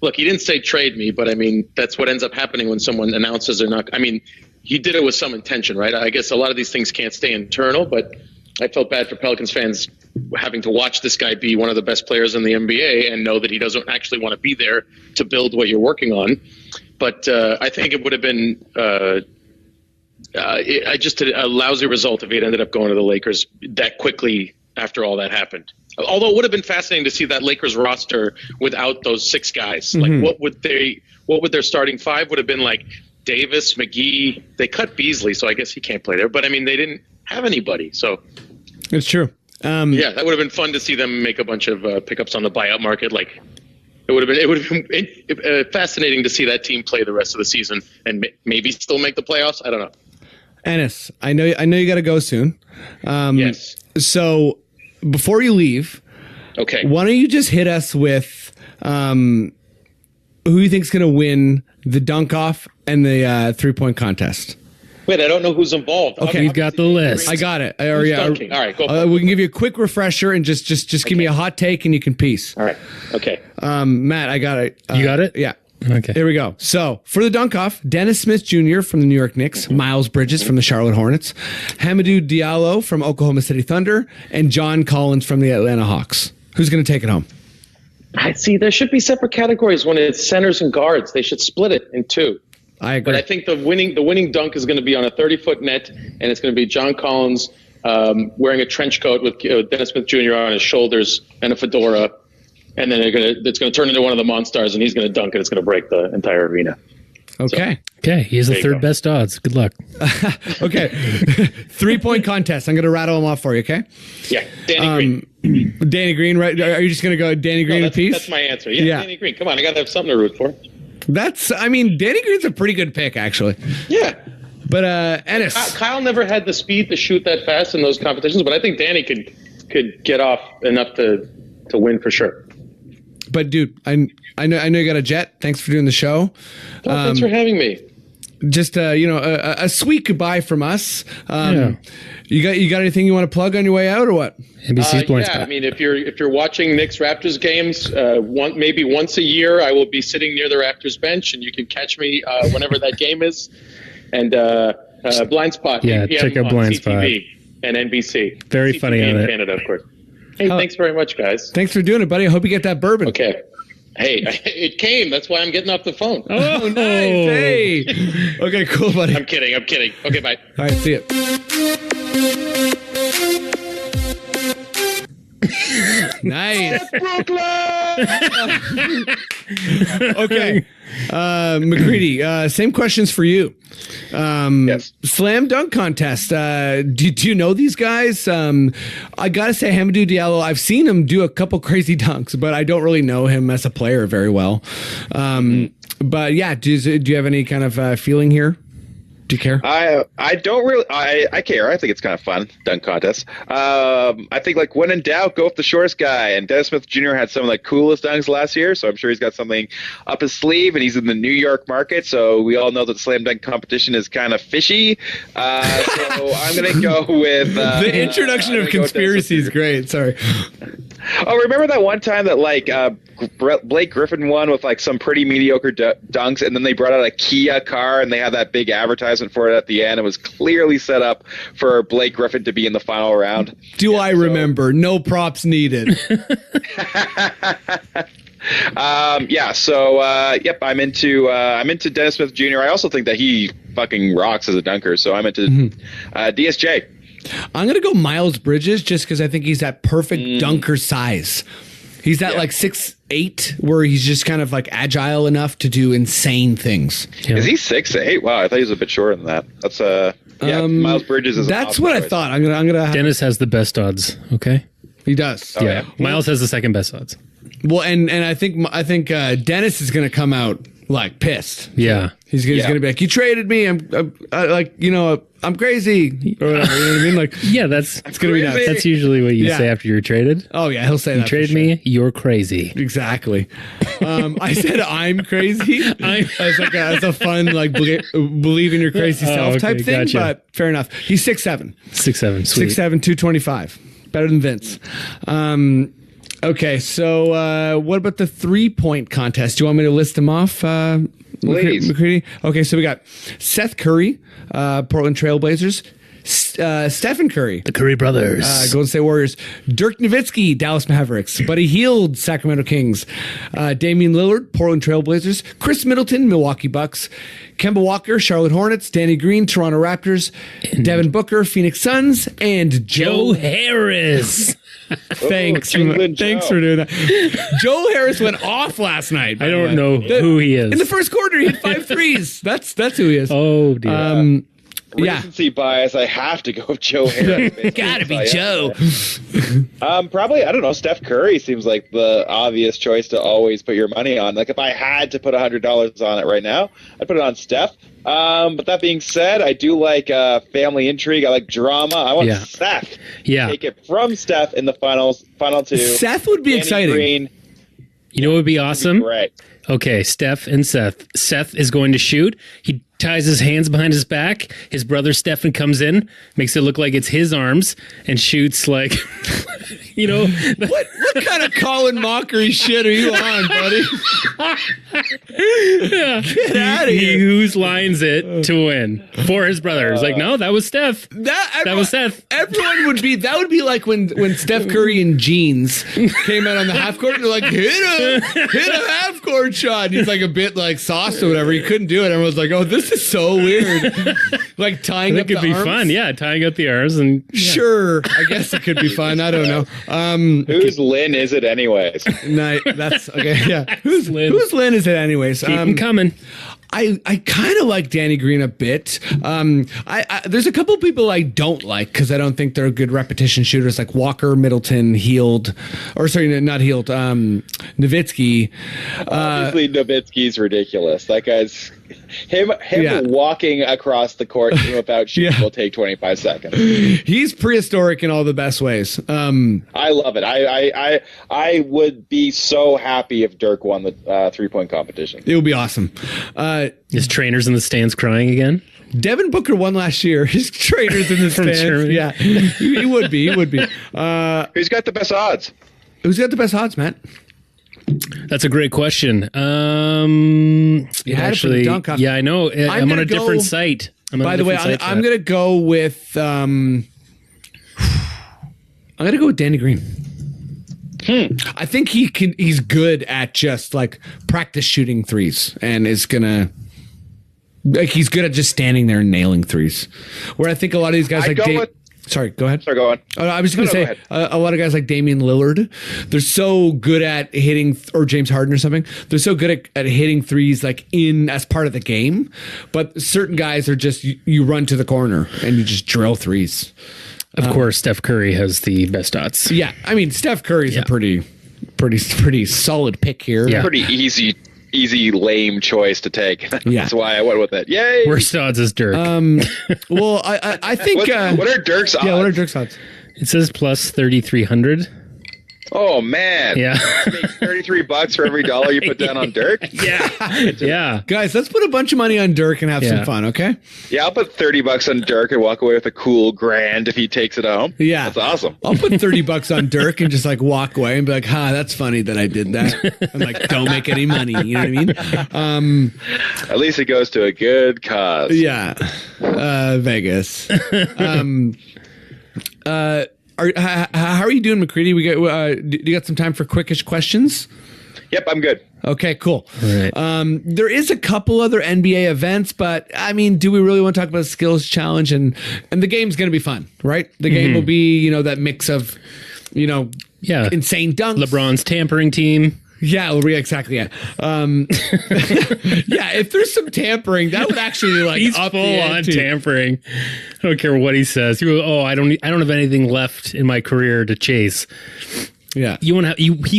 look, he didn't say trade me, but I mean, that's what ends up happening when someone announces they're not. I mean, he did it with some intention, right? I guess a lot of these things can't stay internal, but I felt bad for Pelicans fans having to watch this guy be one of the best players in the NBA and know that he doesn't actually want to be there to build what you're working on. But I think it would have been just a lousy result if he had ended up going to the Lakers that quickly after all that happened. Although it would have been fascinating to see that Lakers roster without those six guys. Mm-hmm. Like, what would their starting five would have been like? Davis, McGee. They cut Beasley, so I guess he can't play there. But I mean, they didn't have anybody. So it's true. Yeah, that would have been fun to see them make a bunch of pickups on the buyout market. Like, it would have been fascinating to see that team play the rest of the season and maybe still make the playoffs. I don't know. Ennis, I know you got to go soon. Yes. So before you leave, okay, why don't you just hit us with who you think's going to win the dunk off and the 3-point contest? Wait, I don't know who's involved. Okay, we've got the list. I got it. All right, go. We can give you a quick refresher and just give me a hot take and you can piece. All right. Okay. Matt, I got it. You got it? Yeah. Okay. Here we go. So for the dunk off, Dennis Smith Jr. from the New York Knicks, Miles Bridges from the Charlotte Hornets, Hamidou Diallo from Oklahoma City Thunder, and John Collins from the Atlanta Hawks. Who's going to take it home? I see. There should be separate categories when it's centers and guards. They should split it in two. I agree. But I think the winning dunk is going to be on a 30-foot net, and it's going to be John Collins wearing a trench coat with Dennis Smith Jr. on his shoulders and a fedora, and then it's going to turn into one of the Monstars, and he's going to dunk, and it's going to break the entire arena. Okay. Okay. He has the third best odds. Good luck. Okay. 3-point contest. I'm going to rattle them off for you. Okay. Yeah. Danny Green. Danny Green. Right. Are you just going to go Danny Green apiece? That's my answer. Yeah. Danny Green. Come on. I got to have something to root for. Danny Green's a pretty good pick, actually. Yeah. But Ennis. Kyle never had the speed to shoot that fast in those competitions, but I think Danny could get off enough to win for sure. But dude, I know you got a jet. Thanks for doing the show. Thanks for having me. Just a sweet goodbye from us. You got anything you want to plug on your way out or what? NBC's blind spot. I mean, if you're watching Knicks Raptors games, maybe once a year, I will be sitting near the Raptors bench, and you can catch me whenever that game is. And blind spot. Yeah, check out blind spot and NBC. Very CTV funny on in it. Canada, of course. Hey, thanks very much, guys. Thanks for doing it, buddy. I hope you get that bourbon. Okay. Hey, it came. That's why I'm getting off the phone. Oh, nice. Hey. Okay, cool, buddy. I'm kidding. Okay, bye. All right, see ya. Nice. Okay. McCready, same questions for you. Yes. Slam dunk contest. Do you know these guys? I gotta say, Hamidou Diallo, I've seen him do a couple crazy dunks, but I don't really know him as a player very well. But yeah, do you have any kind of feeling here? Do you care? I don't really. I care. I think it's kind of fun, dunk contest. I think like when in doubt, go with the shortest guy. And Dennis Smith Jr. had some of the coolest dunks last year, so I'm sure he's got something up his sleeve. And he's in the New York market, so we all know that slam dunk competition is kind of fishy. So I'm gonna go with the introduction of conspiracy is great. Sorry. Oh, remember that one time that like Blake Griffin won with like some pretty mediocre dunks, and then they brought out a Kia car and they had that big advertisement for it at the end. It was clearly set up for Blake Griffin to be in the final round. I remember? No props needed. Yep, I'm into Dennis Smith Jr. I also think that he fucking rocks as a dunker, so I'm into DSJ. I'm going to go Miles Bridges just because I think he's that perfect dunker size. He's that like 6'8", where he's just kind of like agile enough to do insane things. Yeah. Is he 6'8"? Wow, I thought he was a bit shorter than that. That's Miles Bridges is. That's what choice. I thought. I'm gonna. Dennis has the best odds. Okay, he does. Oh, yeah. Miles has the second best odds. Well, and I think Dennis is going to come out like pissed. Yeah, he's going to be like, "You traded me. I'm crazy," or whatever. You know what I mean? Like, yeah, it's going to be nuts. That's usually what you say after you're traded. Oh yeah, he'll say that. You traded me. You're crazy. Exactly. I said I'm crazy as a fun like believe in your crazy self type thing. Gotcha. But fair enough. He's 6'7". 6'7". Sweet. 6'7", 225. Better than Vince. Okay, so what about the 3-point contest? Do you want me to list them off? Please. McCready? Okay, so we got Seth Curry, Portland Trailblazers. Stephen Curry, the Curry brothers, Golden State Warriors. Dirk Nowitzki, Dallas Mavericks. Buddy Hield, Sacramento Kings. Damian Lillard, Portland Trailblazers. Chris Middleton, Milwaukee Bucks. Kemba Walker, Charlotte Hornets. Danny Green, Toronto Raptors. Devin Booker, Phoenix Suns. And Joe Harris. Thanks for doing that. Joe Harris went off last night. I don't know who he is. In the first quarter, he hit 5 threes. That's who he is. Oh dear. Recency bias. I have to go with Joe Harris. Gotta be Joe. Probably, I don't know. Steph Curry seems like the obvious choice to always put your money on. Like if I had to put $100 on it right now, I'd put it on Steph. But that being said, I do like family intrigue. I like drama. I want Seth. Yeah. Take it from Steph in the final two. Seth would be Danny exciting. Green. You know what would be awesome? Right. Okay, Steph and Seth. Seth is going to shoot. He ties his hands behind his back. His brother Stephen comes in, makes it look like it's his arms, and shoots like, what kind of Colin Mockery shit are you on, buddy? Get out of here. He whose lines it to win for his brother. It's like, no, that was Steph. That was Seth. Everyone would be like when Steph Curry in jeans came out on the half court and they're like, hit a half court shot. And he's like a bit like sauced or whatever. He couldn't do it. Everyone's like, oh, this is so weird. Like tying up the arms. It could be fun. Yeah, tying up the arms. And sure. I guess it could be fun. I don't know. Whose Lynn is it anyways? No, that's okay. Yeah. Whose Lynn is it anyways? Keep him coming. I kind of like Danny Green a bit. There's a couple people I don't like because I don't think they're good repetition shooters, like Walker, Middleton, Hield, or sorry, not Hield, Nowitzki. Obviously, Nowitzki's ridiculous. That guy's him walking across the court without shooting will take 25 seconds. He's prehistoric in all the best ways. I love it. I would be so happy if Dirk won the 3-point competition. It would be awesome. His trainers in the stands crying again. Devin Booker won last year. His trainers in the stands. Germany. Yeah, he would be. Who's got the best odds? Who's got the best odds, Matt? That's a great question. You had actually, it for the dunk. yeah, I know. I'm on a different site. By the way, I'm going to go with. I'm going to go with Danny Green. I think he's good at just like practice shooting threes and is gonna he's good at just standing there and nailing threes. Where I think a lot of these guys Sorry, go ahead. Sorry, go on. Oh, I was just going to go say, a lot of guys like Damian Lillard, they're so good at hitting, or James Harden or something, they're so good at hitting threes like in as part of the game. But certain guys are just, you run to the corner and you just drill threes. Of course, Steph Curry has the best odds. Yeah, I mean, Steph Curry's a pretty solid pick here. Yeah. Pretty easy, lame choice to take. That's why I went with it. Yay! Worst odds is Dirk. Well, I think... what are Dirk's odds? Yeah, what are Dirk's odds? It says plus 3,300. Oh, man. Yeah. You make $33 for every dollar you put down on Dirk? Yeah. Guys, let's put a bunch of money on Dirk and have some fun, okay? Yeah, I'll put $30 on Dirk and walk away with a cool grand if he takes it home. Yeah. That's awesome. I'll put $30 on Dirk and just like walk away and be like, that's funny that I did that. And like, don't make any money. You know what I mean? At least it goes to a good cause. Yeah. Vegas. How are you doing, McCready? Do you got some time for quickish questions? Yep, I'm good. Okay, cool. All right. There is a couple other NBA events, but I mean, do we really want to talk about the skills challenge? And the game's going to be fun, right? The game will be, that mix of, insane dunks. LeBron's tampering team. Yeah, exactly. Yeah, yeah. If there's some tampering, that would actually like he's up full the on ante. tampering. I don't care what he says. He goes, I don't have anything left in my career to chase. Yeah, he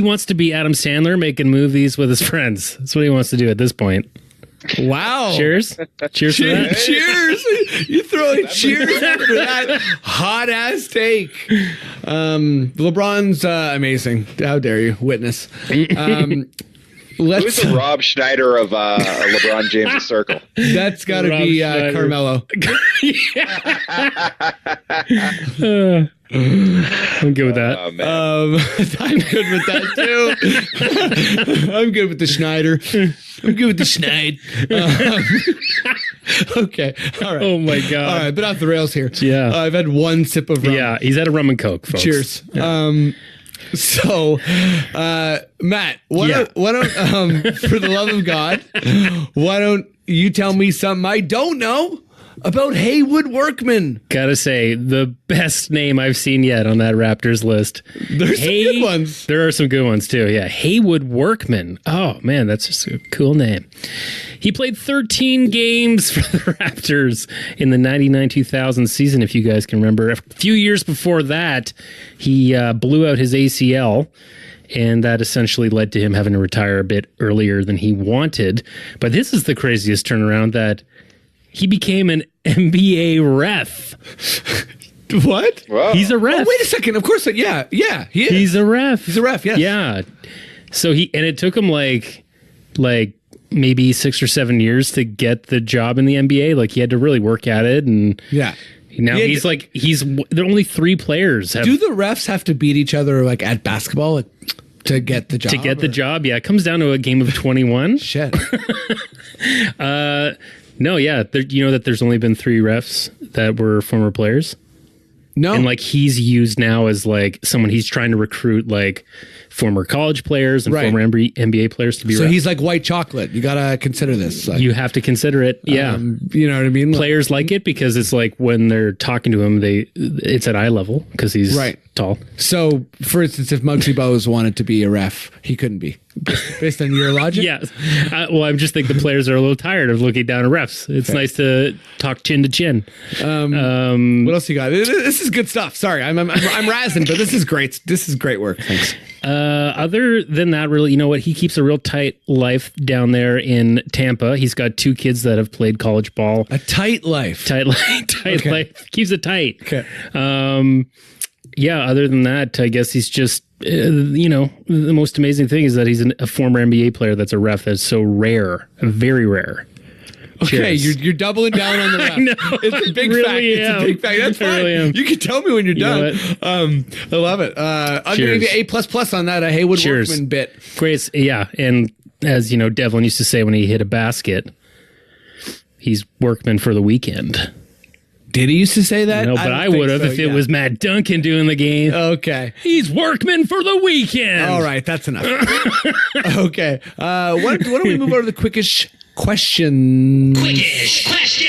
wants to be Adam Sandler making movies with his friends. That's what he wants to do at this point. Wow. Cheers for that. Cheers. You throwing cheers after that hot ass take. LeBron's amazing. How dare you? Witness. Who's the Rob Schneider of LeBron James' circle? That's got to be Carmelo. I'm good with that. Oh, man. I'm good with that too. I'm good with the Schneider. I'm good with the Schneid. Okay. All right. Oh my God. All right. But off the rails here. Yeah. I've had one sip of rum. Yeah. He's had a rum and Coke, folks. Cheers. Yeah. So, Matt, why don't for the love of God, why don't you tell me something I don't know about Haywood Workman? Gotta say, the best name I've seen yet on that Raptors list. There's some good ones. There are some good ones too. Yeah, Haywood Workman. Oh man, that's just a cool name. He played 13 games for the Raptors in the 99-2000 season, if you guys can remember. A few years before that, he blew out his ACL, and that essentially led to him having to retire a bit earlier than he wanted. But this is the craziest turnaround, that he became an NBA ref. What? Wow. He's a ref. Oh, wait a second. Of course. Yeah. He is. He's a ref. He's a ref. Yes. Yeah. So it took him like maybe 6 or 7 years to get the job in the NBA. Like, he had to really work at it, and now there are only 3 players. Do the refs have to beat each other like at basketball to get the job? To get the job, yeah. It comes down to a game of 21. Shit. No, yeah. You know that there's only been 3 refs that were former players? No. And like, he's used now as like someone he's trying to recruit, like former college players and former NBA players to be refs. So he's like white chocolate. You got to consider this. Like, you have to consider it. Yeah. You know what I mean? Players like it because it's like when they're talking to him, it's at eye level because he's tall. So, for instance, if Muggsy Bogues wanted to be a ref, he couldn't be. Based on your logic? Yes. Well, I just think the players are a little tired of looking down at refs. It's nice to talk chin to chin. What else you got? This is good stuff. Sorry, I'm razzing, but this is great. This is great work. Thanks. Other than that, really, you know what? He keeps a real tight life down there in Tampa. He's got 2 kids that have played college ball. A tight life. Tight life. Keeps it tight. Okay. Yeah, other than that, I guess he's just, the most amazing thing is that he's a former NBA player that's a ref. That's so rare, very rare. Okay, you're doubling down on the ref. I know, it's a big really fact. It's a big fact. That's fine. Really you can tell me when you're done. I love it. I'm going to give you A++ on that Haywood Workman bit. Great. Yeah, and as you know, Devlin used to say when he hit a basket, he's Workman for the weekend. Did he used to say that? No, but I would have if it was Matt Duncan doing the game. Okay. He's Workman for the weekend. All right, that's enough. Okay. Why don't we move over to the quickish question? Quickish question.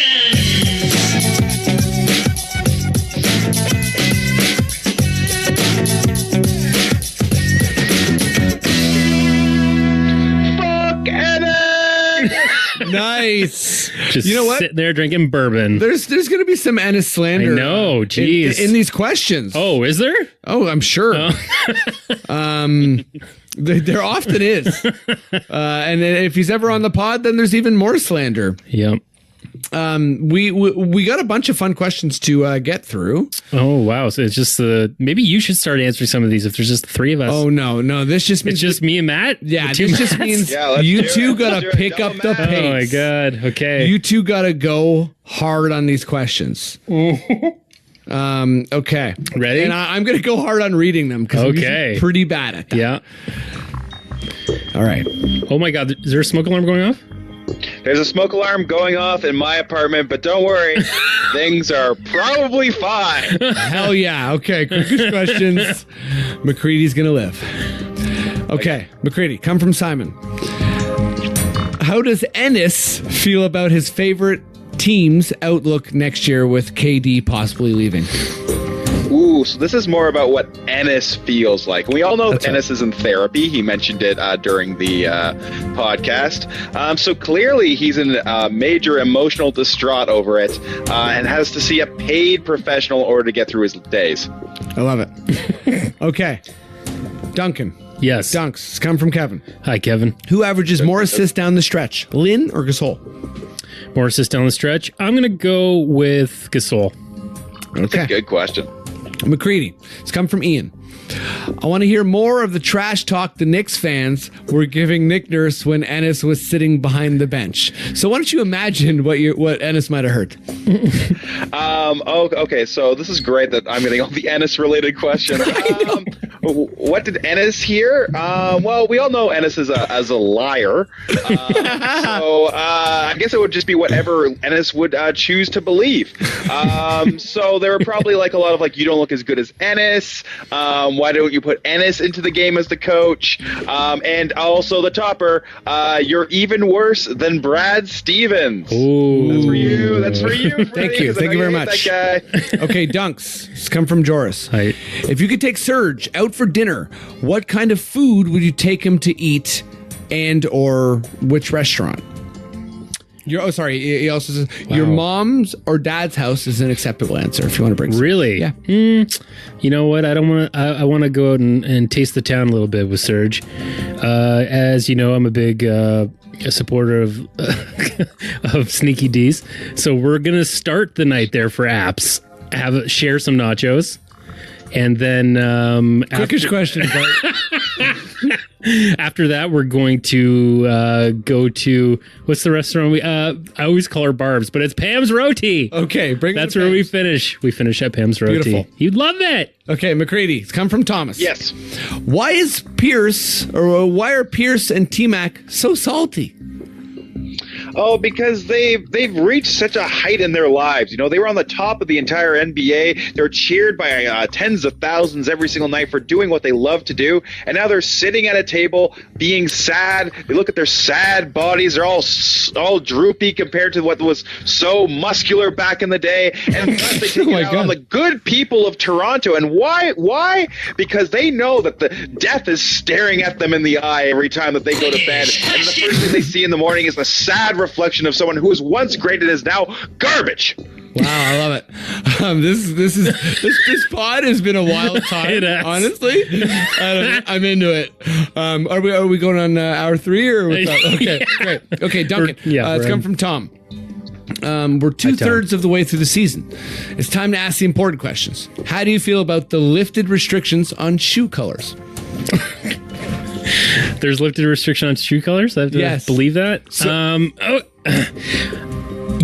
Nice. Just You know what? sitting there drinking bourbon. There's going to be some Ennis slander. I know, jeez. In these questions. Oh, is there? Oh, I'm sure. There often is. And if he's ever on the pod, then there's even more slander. Yep. We got a bunch of fun questions to get through. Oh, wow. So it's just maybe you should start answering some of these if there's just the three of us. Oh, no. This just means... It's just me and Matt? Yeah, The two this just Matts? means Yeah, let's you do two it. got Let's to do it. pick Go, up the Matt. pace. Oh, my God. Okay. You two got to go hard on these questions. Okay. Ready? And I'm going to go hard on reading them because Okay. I'm pretty bad at that. Yeah. All right. Oh, my God. Is there a smoke alarm going off? There's a smoke alarm going off in my apartment, but don't worry, things are probably fine. Hell yeah. Okay. Quickest questions. McCready's going to live. Okay. McCready, come from Simon. How does Ennis feel about his favorite team's outlook next year with KD possibly leaving? Ooh, so this is more about what Ennis feels like. We all know Ennis is in therapy. He mentioned it during the podcast. So clearly he's in major emotional distraught over it and has to see a paid professional in order to get through his days. I love it. Okay. Duncan. Yes. Dunks. Come from Kevin. Hi, Kevin. Who averages more assists down the stretch, Lynn or Gasol? More assists down the stretch. I'm going to go with Gasol. Okay. Good question. McCready. It's come from Ian. I want to hear more of the trash talk the Knicks fans were giving Nick Nurse when Ennis was sitting behind the bench. So why don't you imagine what Ennis might have heard? Okay, so this is great that I'm getting all the Ennis-related questions. What did Ennis hear? Well, we all know Ennis is a liar. So I guess it would just be whatever Ennis would choose to believe. So there were probably like a lot of like, you don't look as good as Ennis. Why don't you put Ennis into the game as the coach? And also the topper, you're even worse than Brad Stevens. Ooh. That's for you. That's for you. Thank you. Thank you very much. That guy. Okay, Dunks. It's come from Joris. Hi. If you could take Serge out for dinner, what kind of food would you take him to eat and or which restaurant? He also says your mom's or dad's house is an acceptable answer if you want to bring some. Really? Yeah. You know what? I want to go out and taste the town a little bit with Serge. As you know, I'm a big a supporter of of Sneaky D's. So we're gonna start the night there for apps. Share some nachos, and then Quickish question. after that, we're going to go to what's the restaurant? I always call her Barb's, but it's Pam's Roti. Okay, That's where we finish. We finish at Pam's Roti. Beautiful. You'd love it. Okay, McCready. It's come from Thomas. Yes. Why are Pierce and T-Mac so salty? Oh, because they've reached such a height in their lives. You know, they were on the top of the entire NBA. They're cheered by tens of thousands every single night for doing what they love to do. And now they're sitting at a table being sad. They look at their sad bodies. They're all droopy compared to what was so muscular back in the day. And thus they take it out on the good people of Toronto. And why? Why? Because they know that the death is staring at them in the eye every time that they go to bed. And the first thing they see in the morning is the sad reflection of someone who was once great and is now garbage. Wow, I love it. This pod has been a wild time. Honestly, I'm into it. Are we going on hour 3 or what's up? Okay, great. Okay, Duncan. It's come from Tom. We're 2/3 of the way through the season. It's time to ask the important questions. How do you feel about the lifted restrictions on shoe colors? There's lifted restriction on shoe colors. I have to believe that.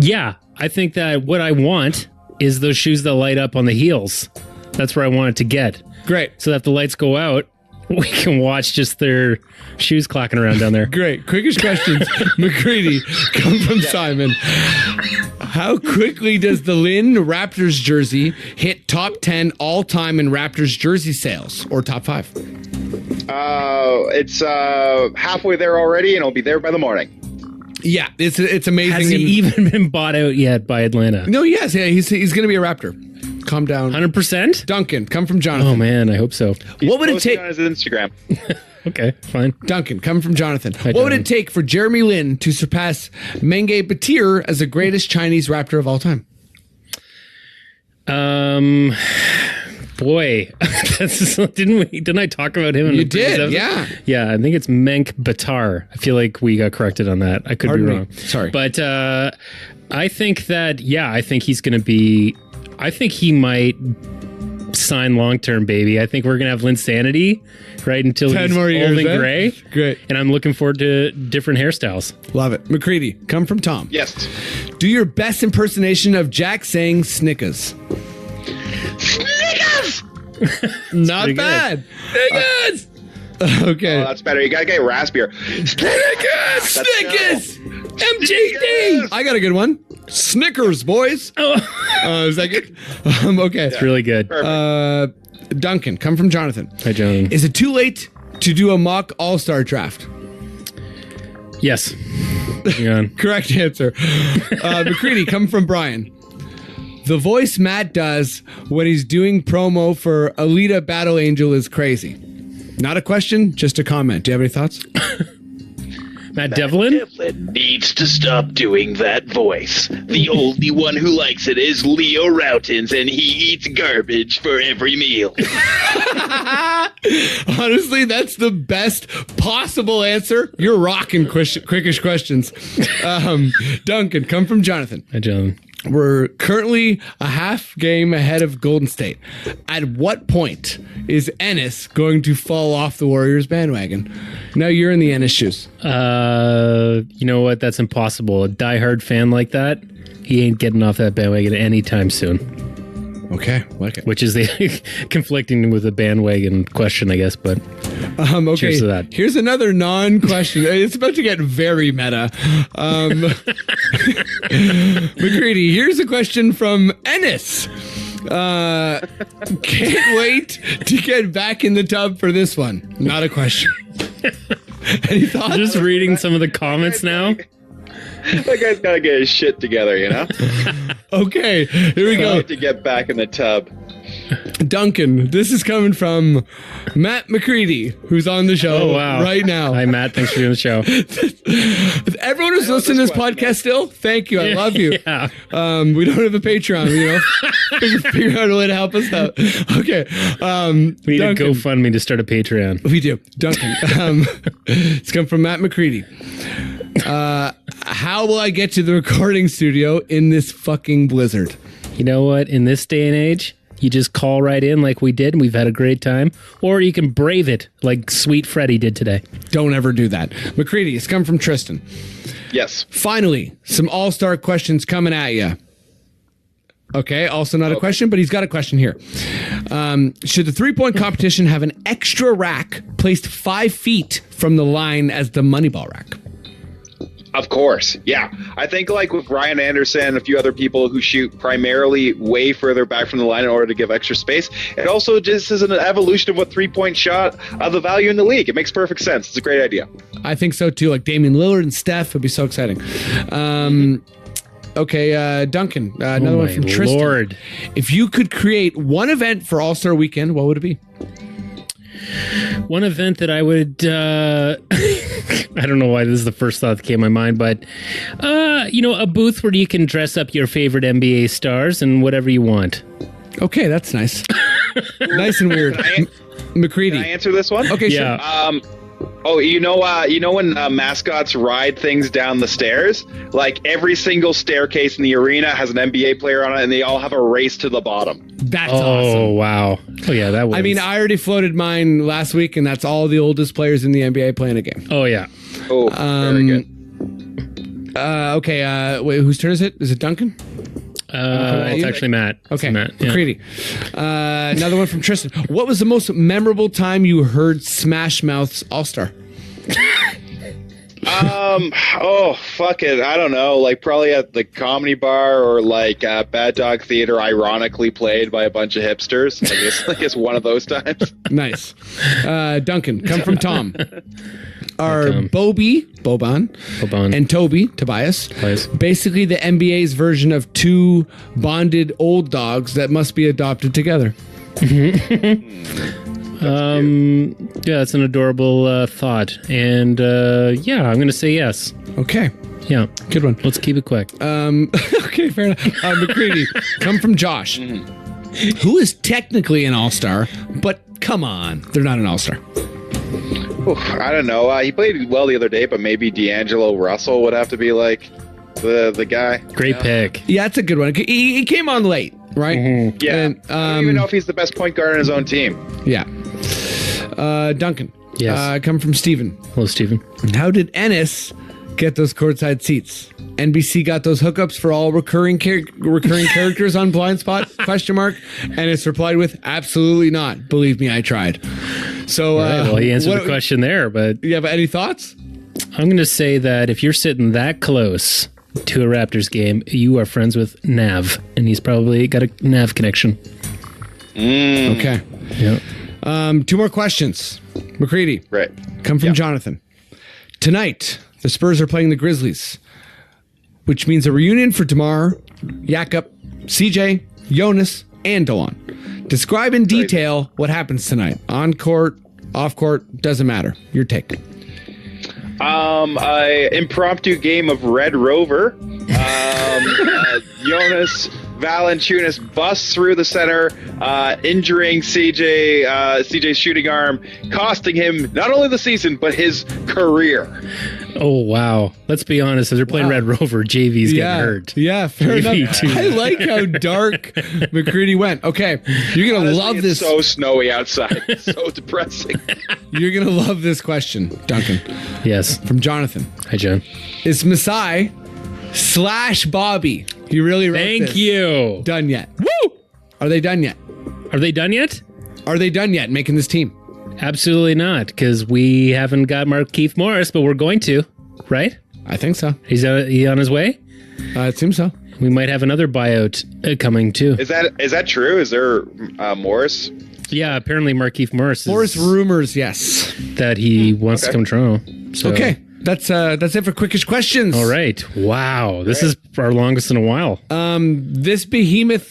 Yeah, I think that what I want is those shoes that light up on the heels. That's where I want it to get. Great. So that if the lights go out, we can watch just their shoes clacking around down there. Great. Quickest questions. McCready, come from Simon. How quickly does the Lynn Raptors jersey hit top 10 all time in Raptors jersey sales or top 5? It's halfway there already, and it'll be there by the morning. Yeah, it's amazing. Has he even been bought out yet by Atlanta? No, yes, yeah, he's going to be a Raptor. Calm down. 100%? Duncan, come from Jonathan. Oh man, I hope so. What would it take on his Instagram? Okay, fine. Duncan, coming from Jonathan. Hi, What would Jonathan. it take for Jeremy Lin to surpass Menge Batir as the greatest Chinese Raptor of all time? Boy, didn't I talk about him? In You the previous did, episode? yeah. I think it's Menk Batar. I feel like we got corrected on that. I could Pardon be me. wrong. Sorry. But I think that, I think he's going to be, I think he might sign long-term, baby. I think we're going to have Linsanity, right, until 10 he's more years, old and eh? gray. Great. And I'm looking forward to different hairstyles. Love it. McCready, come from Tom. Yes. Do your best impersonation of Jack saying Snickers. Snickers! Not pretty good. bad. Snickers! Okay. Oh, that's better. You gotta get raspier. Snickers! Snickers! MGD! I got a good one. Snickers, boys. Is that good? Okay. It's really good. Duncan, come from Jonathan. Hi, Jonathan. Is it too late to do a mock all-star draft? Yes. Hang on. Correct answer. McCready, come from Brian. The voice Matt does when he's doing promo for Alita Battle Angel is crazy. Not a question, just a comment. Do you have any thoughts? Matt Devlin? Devlin needs to stop doing that voice. The only one who likes it is Leo Routins, and he eats garbage for every meal. Honestly, that's the best possible answer. You're rocking quickish questions. Duncan, come from Jonathan. Hi, Jonathan. We're currently a half game ahead of Golden State. At what point is Ennis going to fall off the Warriors bandwagon? Now you're in the Ennis shoes. You know what? That's impossible. A diehard fan like that, he ain't getting off that bandwagon anytime soon. Okay, like it. Which is the conflicting with the bandwagon question, I guess. But Okay, cheers to that. Here's another non-question. It's about to get very meta. McCready, here's a question from Ennis. Can't wait to get back in the tub for this one. Not a question. Any thoughts? Just reading some of the comments now. That guy's gotta get his shit together, you know? Okay, here we go. To get back in the tub. Duncan, this is coming from Matt McCready, who's on the show right now. Hi, Matt. Thanks for doing the show. If everyone who's listening to this podcast still, thank you. I love you. Yeah. We don't have a Patreon, you know? Figure out a way to help us out. Okay. We need Duncan, a GoFundMe to start a Patreon. We do. Duncan. It's come from Matt McCready. How will I get to the recording studio in this fucking blizzard? You know what? In this day and age, you just call right in like we did, and we've had a great time. Or you can brave it like Sweet Freddy did today. Don't ever do that. McCready, it's come from Tristan. Yes. Finally, some all-star questions coming at you. Okay, also not a question, but he's got a question here. Should the three-point competition have an extra rack placed 5 feet from the line as the Moneyball rack? Of course, yeah. I think like with Ryan Anderson and a few other people who shoot primarily way further back from the line in order to give extra space, it also just is an evolution of what three-point shot of the value in the league. It makes perfect sense. It's a great idea. I think so too. Like Damian Lillard and Steph would be so exciting. Okay, Duncan, another one from Tristan. Lord. If you could create one event for All-Star Weekend, what would it be? One event that I would, I don't know why this is the first thought that came to my mind, but, a booth where you can dress up your favorite NBA stars and whatever you want. Okay, that's nice. Nice and weird. McCready. Can I answer this one? Okay, Yeah. sure. You know when mascots ride things down the stairs? Like every single staircase in the arena has an NBA player on it, and they all have a race to the bottom. That's Oh, awesome. wow. Oh, yeah, that was. I mean, I already floated mine last week, and that's all the oldest players in the NBA playing a game. Oh, yeah. Oh, very good. Okay, wait, whose turn is it? Is it Duncan? It's actually Matt. Okay, It's Matt. Yeah. McCready. Another one from Tristan. What was the most memorable time you heard Smash Mouth's All-Star? Oh, fuck it. I don't know. Like probably at the Comedy Bar or like Bad Dog Theater, ironically played by a bunch of hipsters. I guess one of those times. Nice. Duncan, come from Tom. Are Boban, and Tobias, basically the NBA's version of two bonded old dogs that must be adopted together? Yeah, it's an adorable thought. And yeah, I'm going to say yes. Okay. Yeah. Good one. Let's keep it quick. Okay, fair enough. McCready, come from Josh, who is technically an all-star, but come on, they're not an all-star. I don't know. He played well the other day, but maybe D'Angelo Russell would have to be like the guy. Great pick. Yeah, that's a good one. He came on late, right? Mm-hmm. Yeah. And, I don't even know if he's the best point guard on his own team. Yeah. Duncan. Yes. Come from Steven. Hello, Steven. How did Ennis get those courtside seats? NBC got those hookups for all recurring characters on Blind Spot? ? Ennis replied with, absolutely not. Believe me, I tried. So, Right, well, he answered the question there, but You have any thoughts? I'm going to say that if you're sitting that close to a Raptors game, you are friends with Nav, and he's probably got a Nav connection. Okay. Yeah. 2 more questions. McCready. Right. Come from Jonathan. Tonight, the Spurs are playing the Grizzlies, which means a reunion for DeMar, Jakob, CJ, Jonas, and Delon. Describe in detail what happens tonight. On court, off court, doesn't matter. Your take. A impromptu game of Red Rover. Jonas Valanciunas busts through the center, injuring CJ's shooting arm, costing him not only the season but his career. Oh, wow. Let's be honest. If they're playing Red Rover, JV's getting hurt. Yeah, fair JV enough. too. I like how dark McCready went. Okay, you're going to Honestly, love it's this. so snowy outside. It's so depressing. You're going to love this question, Duncan. Yes. From Jonathan. Hi, John. Is Masai / Bobby? He really wrote Thank this. you. Done yet? Woo! Are they done yet? Are they done yet? Are they done yet making this team? Absolutely not, because we haven't got Markieff Morris, but we're going to, right? I think so. He's on his way? It seems so. We might have another buyout coming, too. Is that true? Is there Morris? Yeah, apparently Markieff Morris Morris rumors, yes. that he wants to come to Toronto. So. Okay. That's it for Quickish Questions. All right. Wow. This is our longest in a while. This behemoth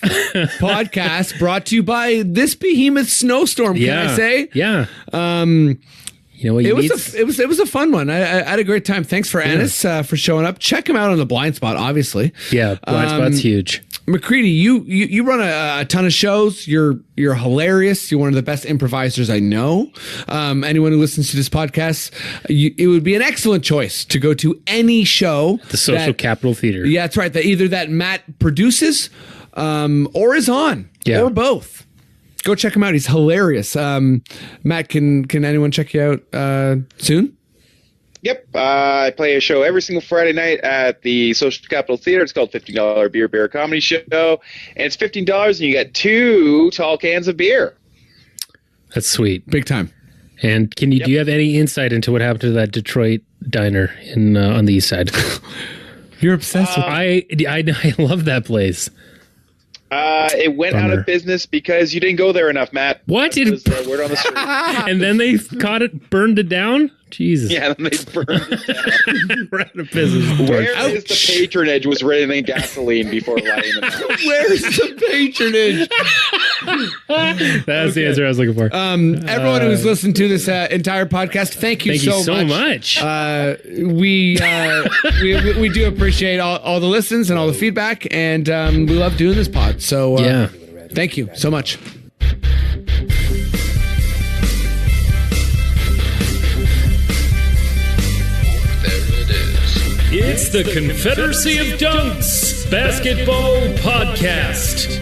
podcast brought to you by this behemoth snowstorm, can I say? Yeah. You know what it was a fun one. I had a great time. Thanks for Ennis for showing up. Check him out on the Blind Spot, obviously. Yeah, Blind Spot's huge. McCready, you run a ton of shows. You're hilarious. You're one of the best improvisers I know. Anyone who listens to this podcast, it would be an excellent choice to go to any show. The Social Capital Theater. Yeah, that's right. Either that Matt produces or is on, or both. Go check him out. He's hilarious. Matt, can anyone check you out soon? Yep. I play a show every single Friday night at the Social Capital Theater. It's called $15 Beer Comedy Show. And it's $15 and you get 2 tall cans of beer. That's sweet. Big time. And do you have any insight into what happened to that Detroit diner on the east side? You're obsessed with I love that place. It went out of business because you didn't go there enough, Matt. What? That was the word on the street. And then they burned it down? Jesus. Yeah, then they burned it down. We're out of business. Where is the patronage was written in gasoline before lighting them out. Where's the patronage? That's the answer I was looking for. Everyone who's listened to this entire podcast, thank you so much. We do appreciate all the listens and all the feedback, and we love doing this pod. So thank you so much. It's the Confederacy of Dunks Basketball Podcast.